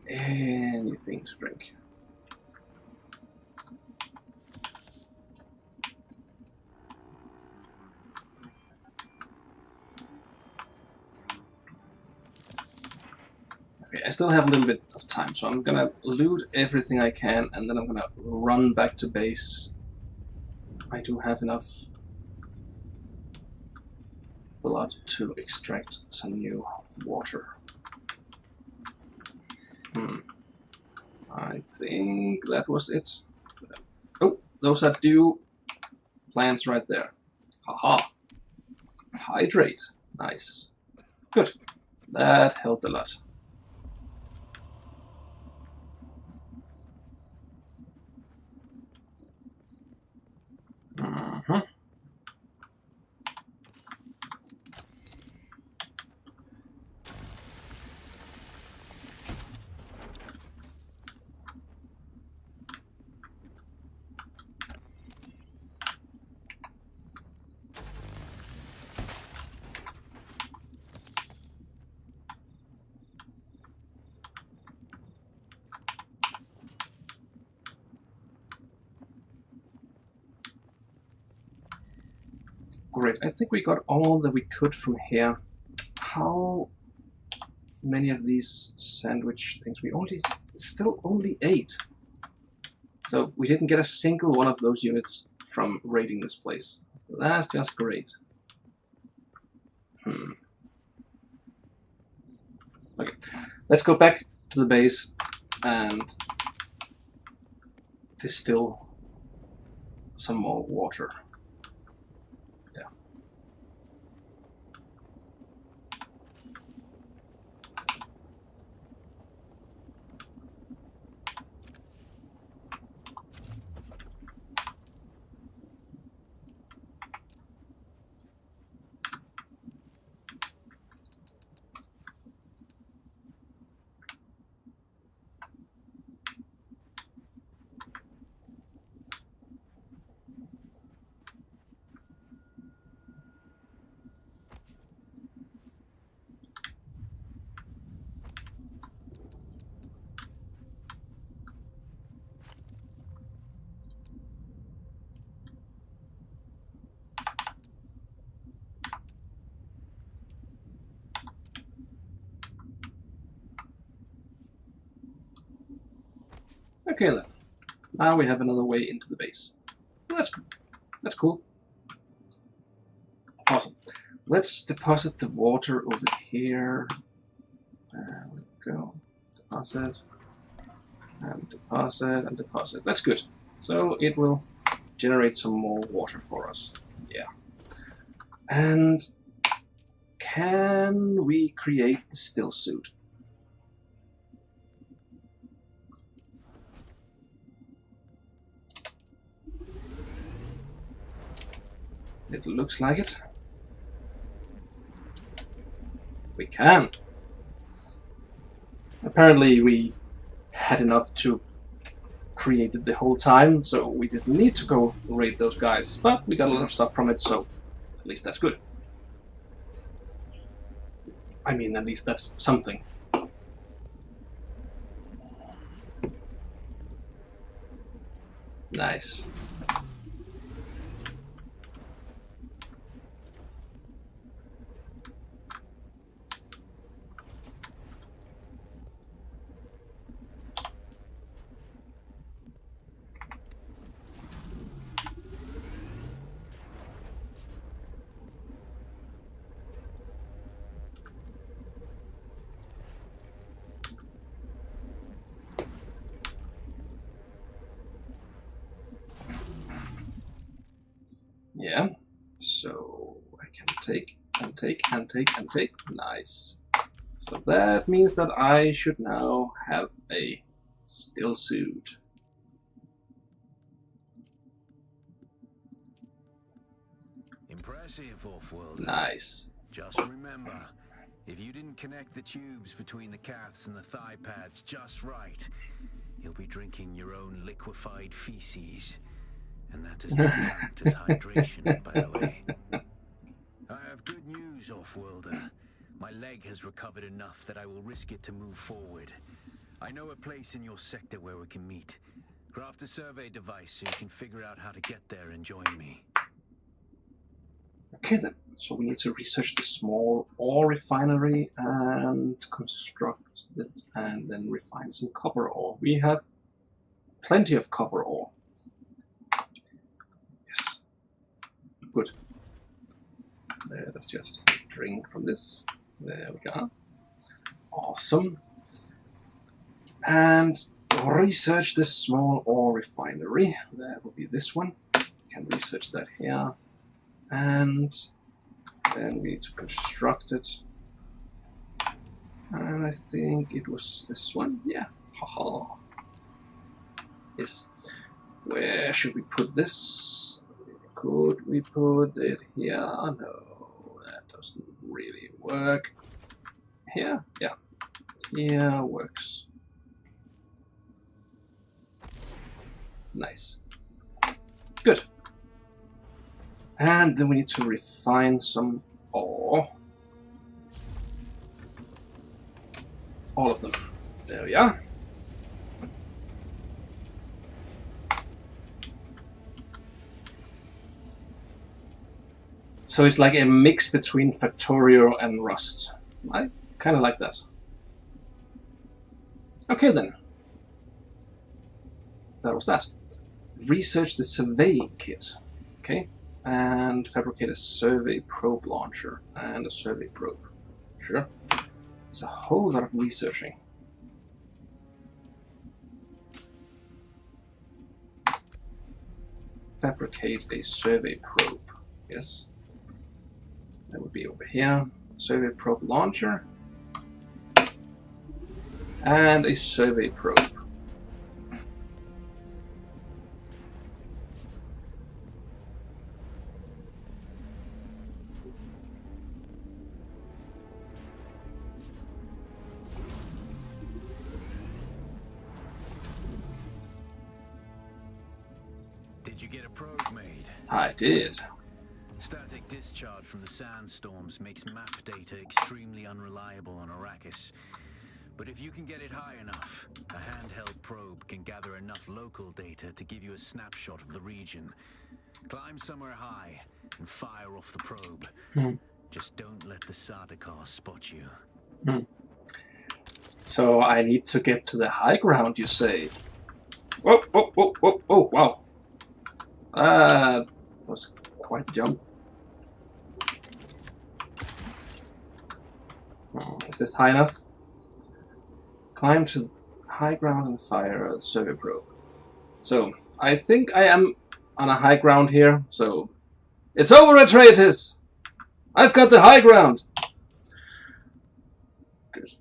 anything to drink? I still have a little bit of time, so I'm gonna loot everything I can, and then I'm gonna run back to base. I do have enough blood to extract some new water. I think that was it. Oh, those are dew plants right there. Haha. Hydrate. Nice. Good. That helped a lot. Great, I think we got all that we could from here. How many of these sandwich things? We still only 8. So we didn't get a single one of those units from raiding this place. So that's just great. Okay, let's go back to the base and distill some more water. Okay then, now we have another way into the base. That's cool. Awesome. Let's deposit the water over here. There we go. Deposit. And deposit and deposit. That's good. So it will generate some more water for us. Yeah. And can we create the still suit? It looks like it. We can. Apparently we had enough to create it the whole time, so we didn't need to go raid those guys. But we got a lot of stuff from it, so at least that's good. I mean, at least that's something. Nice. Yeah, so I can take and take and take and take. Nice. So that means that I should now have a still suit. Impressive, Off-World. Nice. Just remember, if you didn't connect the tubes between the calves and the thigh pads just right, you'll be drinking your own liquefied feces. And that does not count as hydration, by the way. I have good news, Off-Worlder. My leg has recovered enough that I will risk it to move forward. I know a place in your sector where we can meet. Craft a survey device so you can figure out how to get there and join me. Okay then, so we need to research the small ore refinery and construct it and then refine some copper ore. We have plenty of copper ore. Yes. Good. Let's just drink from this. There we go. Awesome. And research the small ore refinery. That will be this one. We can research that here. And then we need to construct it. And I think it was this one. Yeah. Haha. Yes. Where should we put this? Could we put it here? No, that doesn't really work. Here? Yeah. Here works. Nice. Good. And then we need to refine some ore. All of them. There we are. So it's like a mix between Factorio and Rust. I kind of like that. Okay then. That was that. Research the surveying kit. Okay. And fabricate a survey probe launcher and a survey probe. Sure. It's a whole lot of researching. Fabricate a survey probe. Yes. That would be over here. Survey probe launcher. And a survey probe. Did you get a probe made? I did. Static discharge from the sandstorms makes map data extremely unreliable on Arrakis. But if you can get it high enough, a handheld probe can gather enough local data to give you a snapshot of the region. Climb somewhere high and fire off the probe. Just don't let the Sardaukar spot you. So I need to get to the high ground, you say? Whoa, whoa, whoa, whoa, whoa, wow. That was quite the jump. Is this high enough? Climb to high ground and fire a survey probe. So, I think I am on a high ground here, so... It's over, Atreides! I've got the high ground! Good.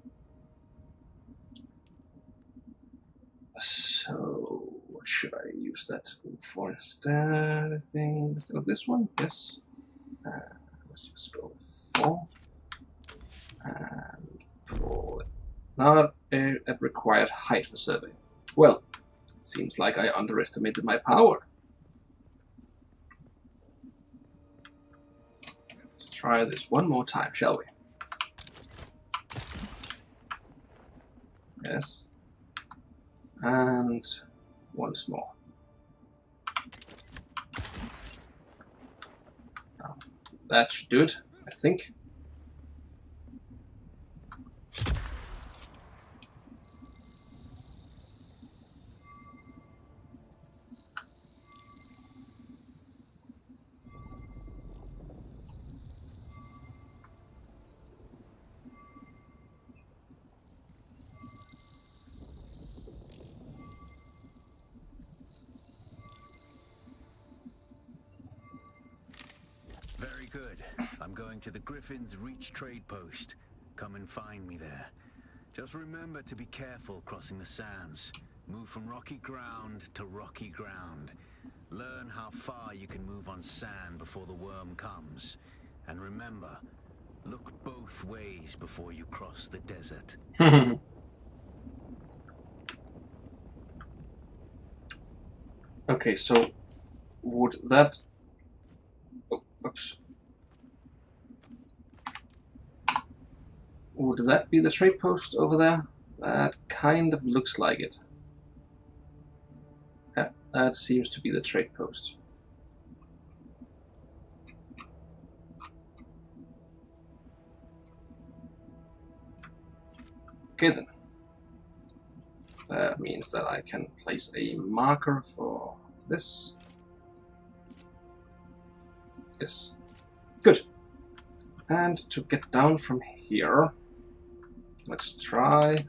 So, what should I use that for instead? I think instead of this one? Yes. Let's just go with 4. And pull it. Not a required height for survey. Well, seems like I underestimated my power. Let's try this one more time, shall we? Yes. And once more. Now, that should do it, I think. Very good. I'm going to the Griffin's Reach trade post. Come and find me there. Just remember to be careful crossing the sands. Move from rocky ground to rocky ground. Learn how far you can move on sand before the worm comes. And remember, look both ways before you cross the desert. Okay, so would that... Oh, oops. Would that be the trade post over there? That kind of looks like it. Yeah, that seems to be the trade post. Okay then. That means that I can place a marker for this. Yes. Good. And to get down from here, let's try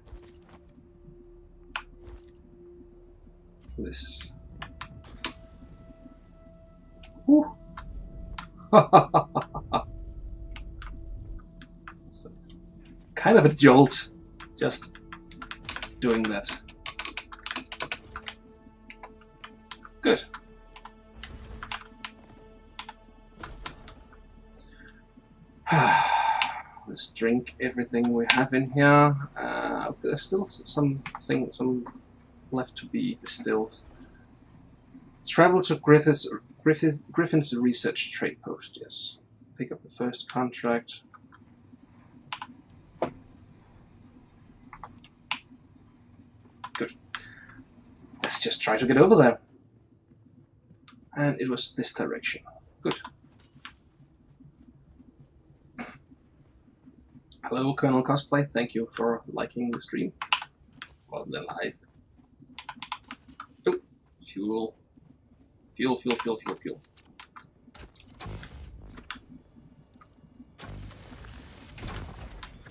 this. Whew. So, kind of a jolt, just doing that. Good. Let's drink everything we have in here. There's still some left to be distilled. Travel to Griffin's research trade post. Yes. Pick up the first contract. Good. Let's just try to get over there. And it was this direction. Good. Hello, Colonel Cosplay. Thank you for liking the stream. Well, then oh, fuel. Fuel.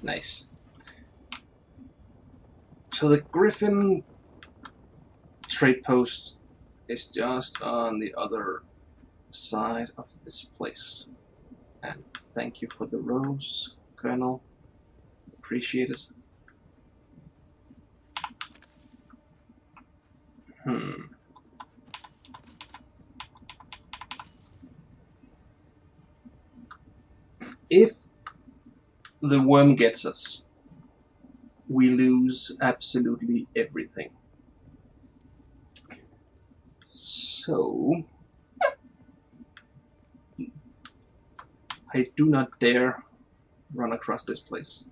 Nice. So the Griffin trade post is just on the other side of this place. And thank you for the rose, Colonel. Appreciate it. If the worm gets us, we lose absolutely everything. So I do not dare run across this place.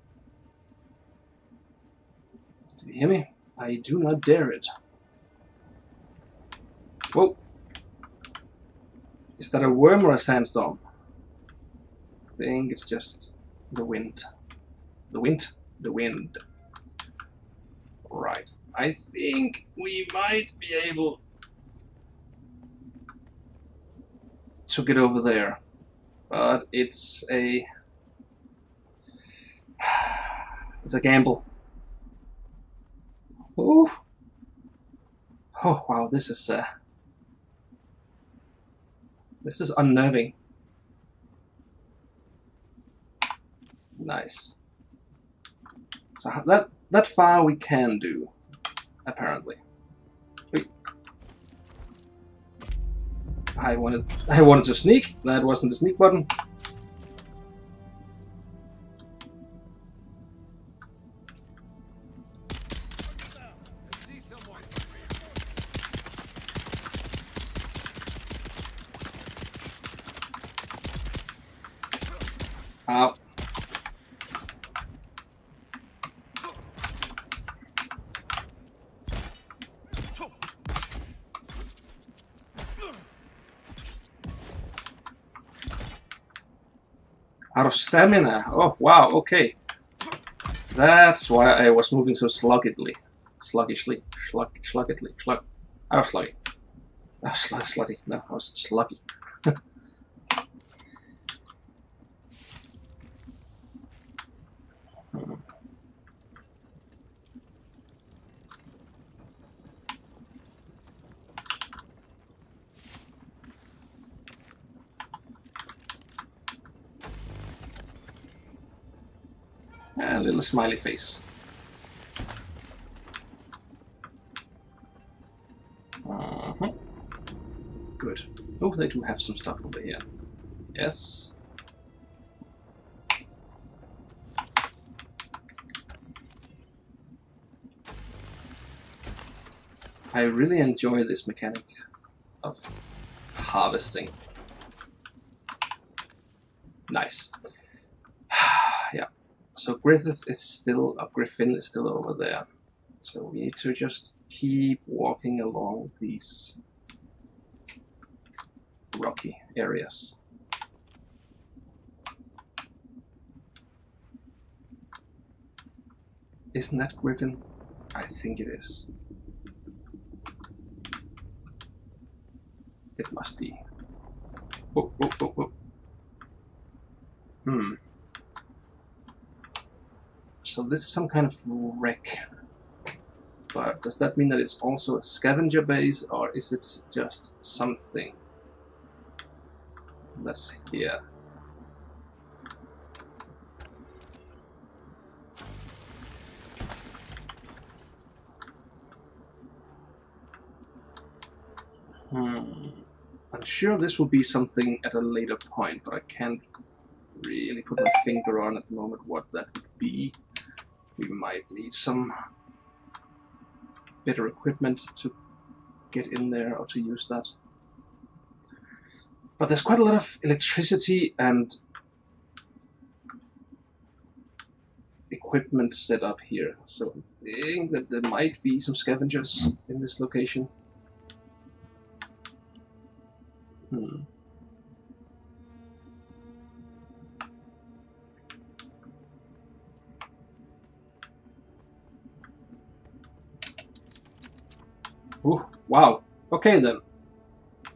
Do you hear me? I do not dare it. Whoa. Is that a worm or a sandstorm? I think it's just the wind. The wind. Right. I think we might be able to get over there. But it's a gamble. Ooh. Oh wow, this is unnerving. Nice. So that far we can do, apparently. Wait. I wanted to sneak. That wasn't the sneak button. Ow. Out of stamina. Oh, wow, okay. That's why I was moving so sluggishly. Sluggishly. Sluggedly. I was sluggy. I was slutty. No, I was sluggy. A little smiley face. Good. Oh, they do have some stuff over here. Yes. I really enjoy this mechanic of harvesting. Nice. Yeah. So Griffin is still over there. So we need to just keep walking along these rocky areas. Isn't that Griffin? I think it is. It must be. Oh. So this is some kind of wreck. But does that mean that it's also a scavenger base, or is it just something that's here? I'm sure this will be something at a later point, but I can't really put my finger on at the moment what that would be. We might need some better equipment to get in there or to use that. But there's quite a lot of electricity and equipment set up here, so I think that there might be some scavengers in this location. Ooh, wow. Okay then.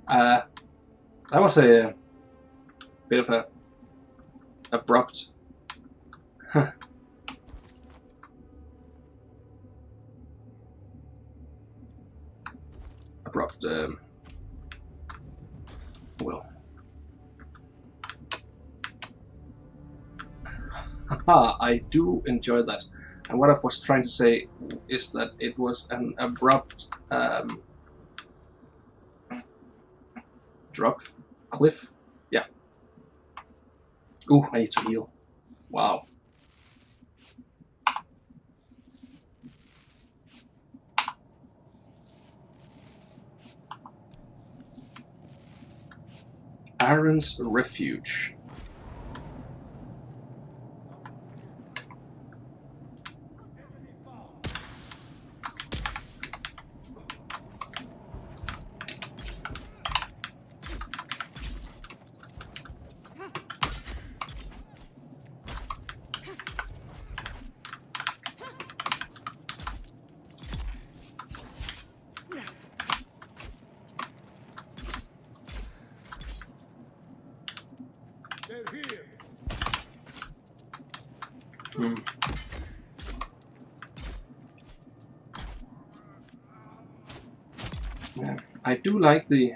That was a bit of a abrupt. Well. Haha, I do enjoy that. And what I was trying to say is that it was an abrupt drop, cliff. Yeah. Ooh, I need to heal. Wow. Aaron's Refuge. Yeah, I do like the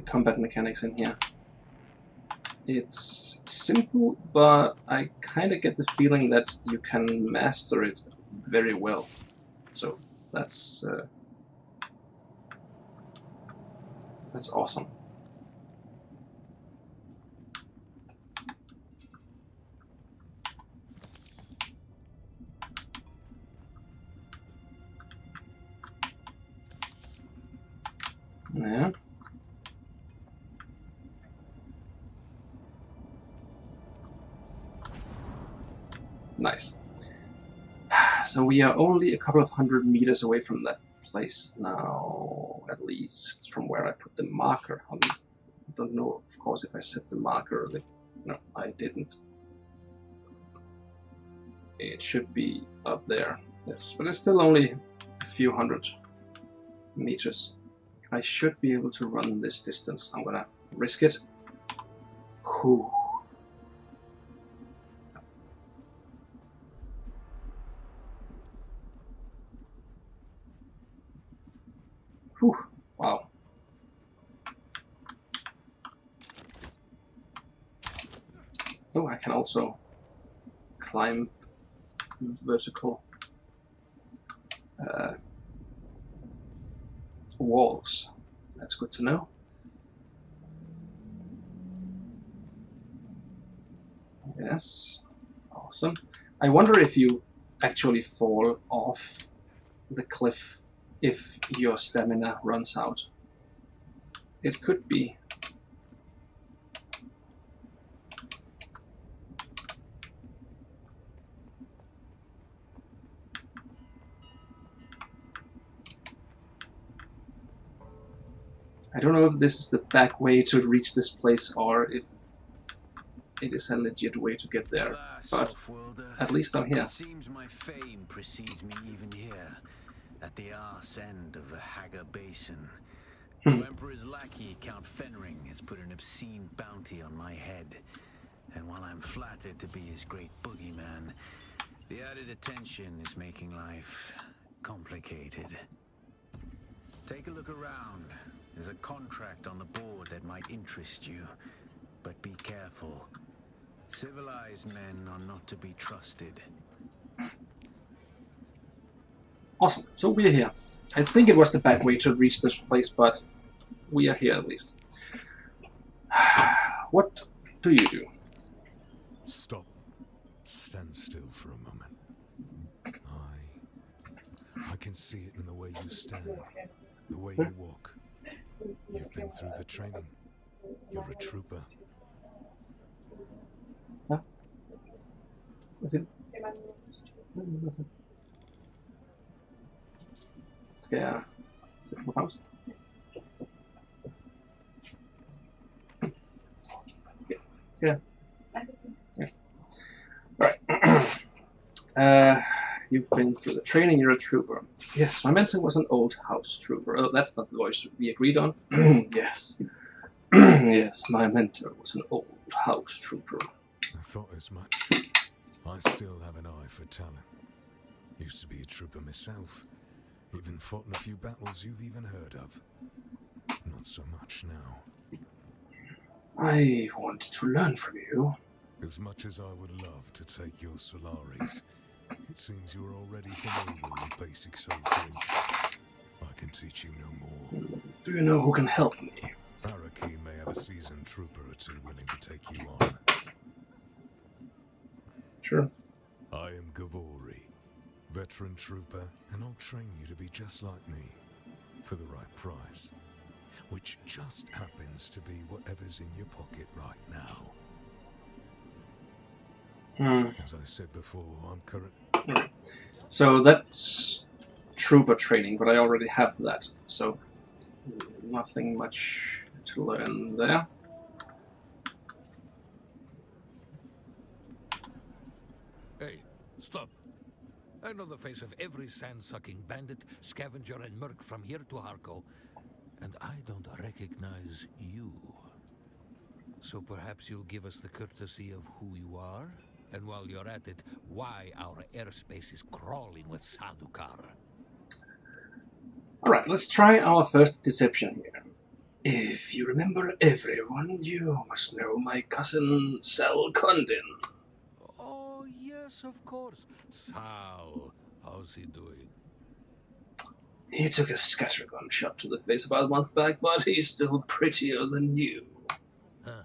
combat mechanics in here. It's simple, but I kind of get the feeling that you can master it very well. So that's awesome. Yeah. Nice. So we are only a couple of 100 meters away from that place now, at least from where I put the marker. I don't know, of course, if I set the marker. No, I didn't. It should be up there. Yes, but it's still only a few hundred meters. I should be able to run this distance. I'm gonna risk it. Whew. Whew. Wow. Oh, I can also climb vertical walls. That's good to know. Yes, awesome. I wonder if you actually fall off the cliff if your stamina runs out. It could be. I don't know if this is the back way to reach this place or if it is a legit way to get there, but at least I'm here. It seems my fame precedes me even here, at the arse end of the Haga Basin. The Emperor's lackey, Count Fenring, has put an obscene bounty on my head, and while I'm flattered to be his great boogeyman, the added attention is making life complicated. Take a look around. There's a contract on the board that might interest you, but be careful. Civilized men are not to be trusted. Awesome, so we're here. I think it was the back way to reach this place, but we are here at least. What do you do? Stop. Stand still for a moment. I can see it in the way you stand, the way you walk. You've been through the training. You're a trooper. Huh? Was it? Skal jeg sætte på pause? Yeah. Right. You've been through the training, you're a trooper. Yes, my mentor was an old house trooper. Oh, that's not the voice we agreed on. Yes. Yes, my mentor was an old house trooper. I thought as much. I still have an eye for talent. Used to be a trooper myself. Even fought in a few battles you've even heard of. Not so much now. I want to learn from you. As much as I would love to take your Solaris, it seems you're already familiar with basic soldiering. I can teach you no more. Do you know who can help me? Araki may have a seasoned trooper or two willing to take you on. Sure. I am Gavori, veteran trooper, and I'll train you to be just like me, for the right price. Which just happens to be whatever's in your pocket right now. As I said before, I'm current. Okay. So that's trooper training, but I already have that, so nothing much to learn there. Hey, stop. I know the face of every sand-sucking bandit, scavenger, and merc from here to Harko, and I don't recognize you. So perhaps you'll give us the courtesy of who you are? And while you're at it, why our airspace is crawling with Sardaukar. Alright, let's try our first deception here. If you remember everyone, you must know my cousin Sal Condon. Oh, yes, of course. Sal, how's he doing? He took a scattergun shot to the face about a month back, but he's still prettier than you. Huh.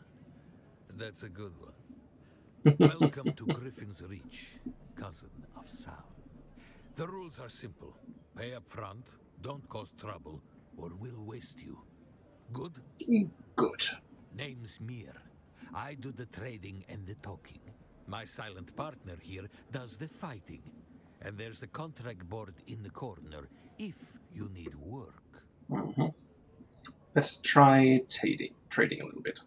That's a good one. Welcome to Griffin's Reach, cousin of Sal. The rules are simple. Pay up front, don't cause trouble, or we'll waste you. Good? Good. Name's Mir. I do the trading and the talking. My silent partner here does the fighting. And there's the contract board in the corner, if you need work. Mm-hmm. Let's try trading a little bit.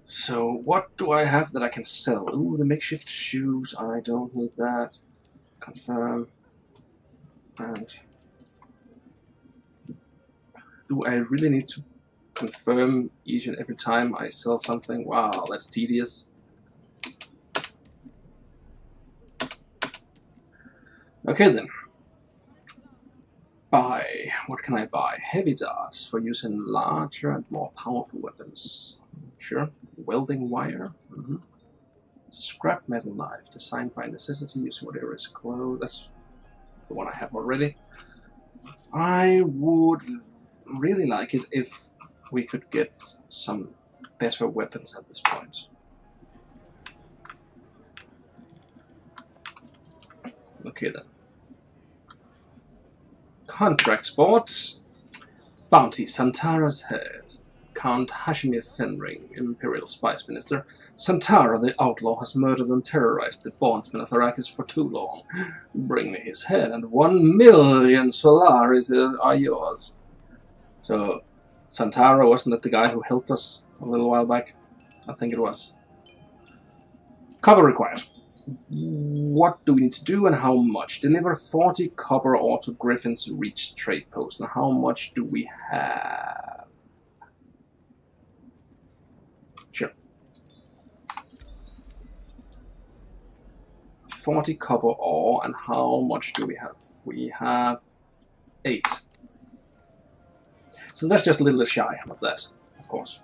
So, what do I have that I can sell? Ooh, the makeshift shoes. I don't need that. Confirm. And do I really need to confirm each and every time I sell something? Wow, that's tedious. Okay then. Buy. What can I buy? Heavy darts for using larger and more powerful weapons. Sure. Welding wire. Mm-hmm. Scrap metal knife, designed by necessity, using whatever is close. That's the one I have already. I would really like it if we could get some better weapons at this point. Okay then. Contract sports. Bounty, Santara's head. Count Hashimir Fenring, Imperial Spice Minister. Santara, the outlaw, has murdered and terrorized the bondsmen of Arrakis for too long. Bring me his head, and 1 million Solaris are yours. So, Santara, wasn't that the guy who helped us a little while back? I think it was. Copper required. What do we need to do and how much? Deliver 40 copper ore to Griffin's Reach trade post. Now, how much do we have? Sure. 40 copper ore, and how much do we have? We have 8. So that's just a little shy of that, of course.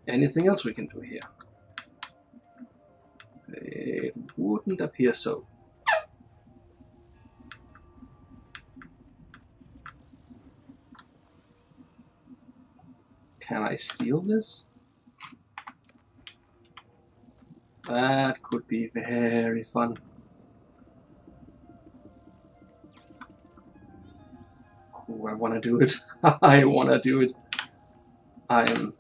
Anything else we can do here? It wouldn't appear so. Can I steal this? That could be very fun. Ooh, I want to do it. I want to do it. I am...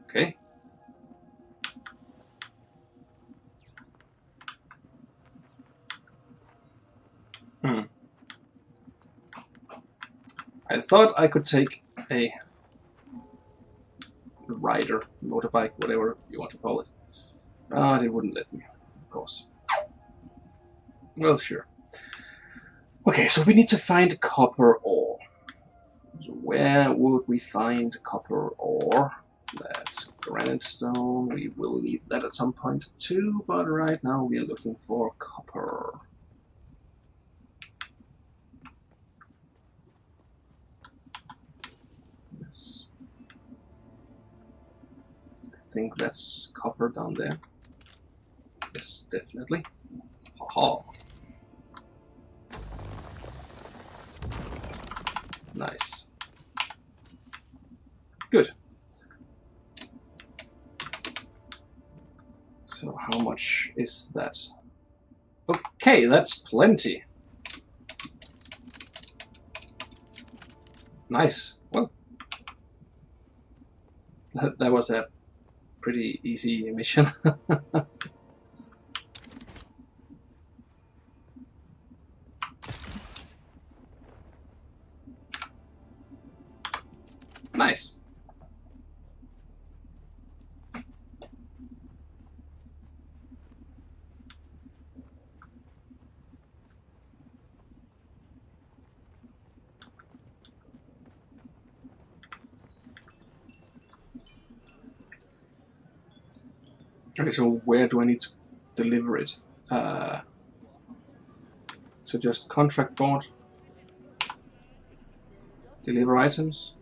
Okay. I thought I could take a rider, motorbike, whatever you want to call it. But it wouldn't let me, of course. Well, sure. Okay, so we need to find copper ore. So where would we find copper ore? That's granite stone. We will need that at some point too, but right now we are looking for copper. Yes. I think that's copper down there. Yes, definitely. Haha. Nice. Good. So how much is that? Okay, that's plenty. Nice. Well, that was a pretty easy mission. Nice. Okay, so where do I need to deliver it? So just contract board, deliver items.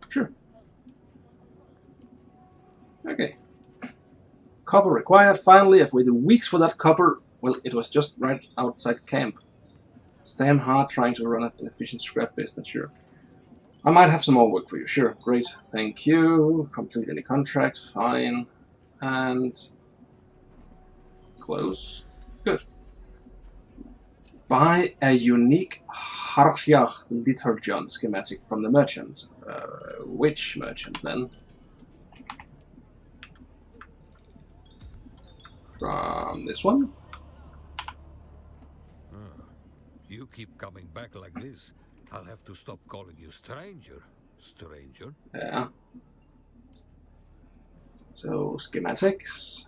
Sure. Okay. Copper required. Finally, I've waited weeks for that copper. Well, it was just right outside camp. It's damn hard trying to run an efficient scrap business, sure. I might have some more work for you, sure. Great, thank you. Complete any contracts, fine. And close. Good. Buy a unique Harjah Liturgion schematic from the merchant. Which merchant then? From this one? You keep coming back like this, I'll have to stop calling you stranger. Stranger? Yeah. So, schematics.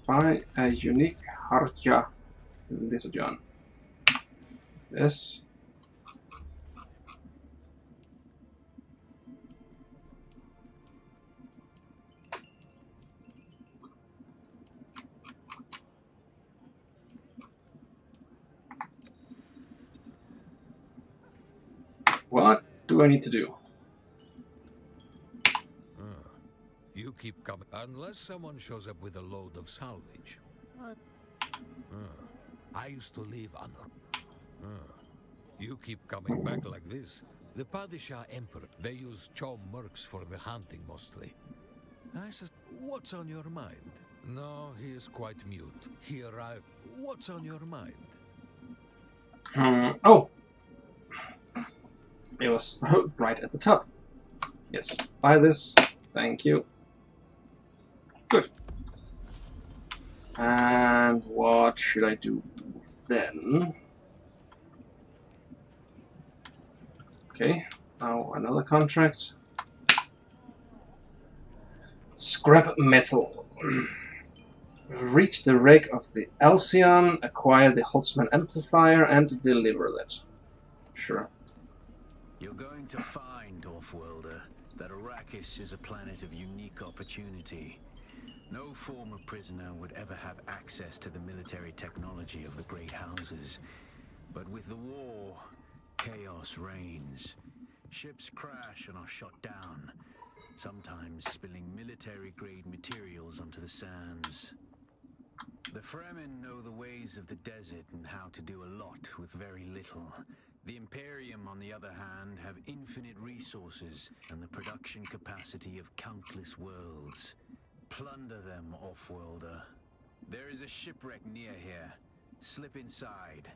Buy a unique Harjah Liturgion. Yes. What do I need to do? You keep coming unless someone shows up with a load of salvage. I used to live on. You keep coming back like this. The Padishah Emperor, they use Chom mercs for the hunting mostly. I said, what's on your mind? No, he is quite mute. He arrived. What's on your mind? Oh! It was right at the top. Yes, buy this. Thank you. Good. And what should I do then? Okay, now another contract. Scrap metal. Reach the wreck of the Alcyon, acquire the Holtzman amplifier, and deliver that. Sure. You're going to find, Offworlder, that Arrakis is a planet of unique opportunity. No former prisoner would ever have access to the military technology of the Great Houses. But with the war, chaos reigns. Ships crash and are shot down, sometimes spilling military-grade materials onto the sands. The Fremen know the ways of the desert and how to do a lot with very little. The Imperium, on the other hand, have infinite resources and the production capacity of countless worlds. Plunder them, Offworlder. There is a shipwreck near here. Slip inside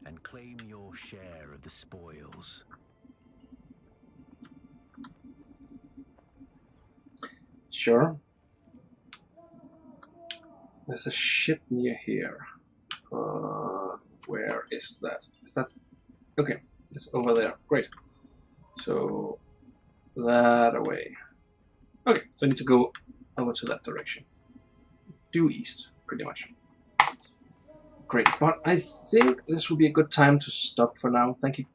and claim your share of the spoils. Sure. There's a ship near here. Where is that? Is that... Okay, it's over there. Great. So, that away. Okay, so I need to go over to that direction. Due east, pretty much. Great, but I think this will be a good time to stop for now. Thank you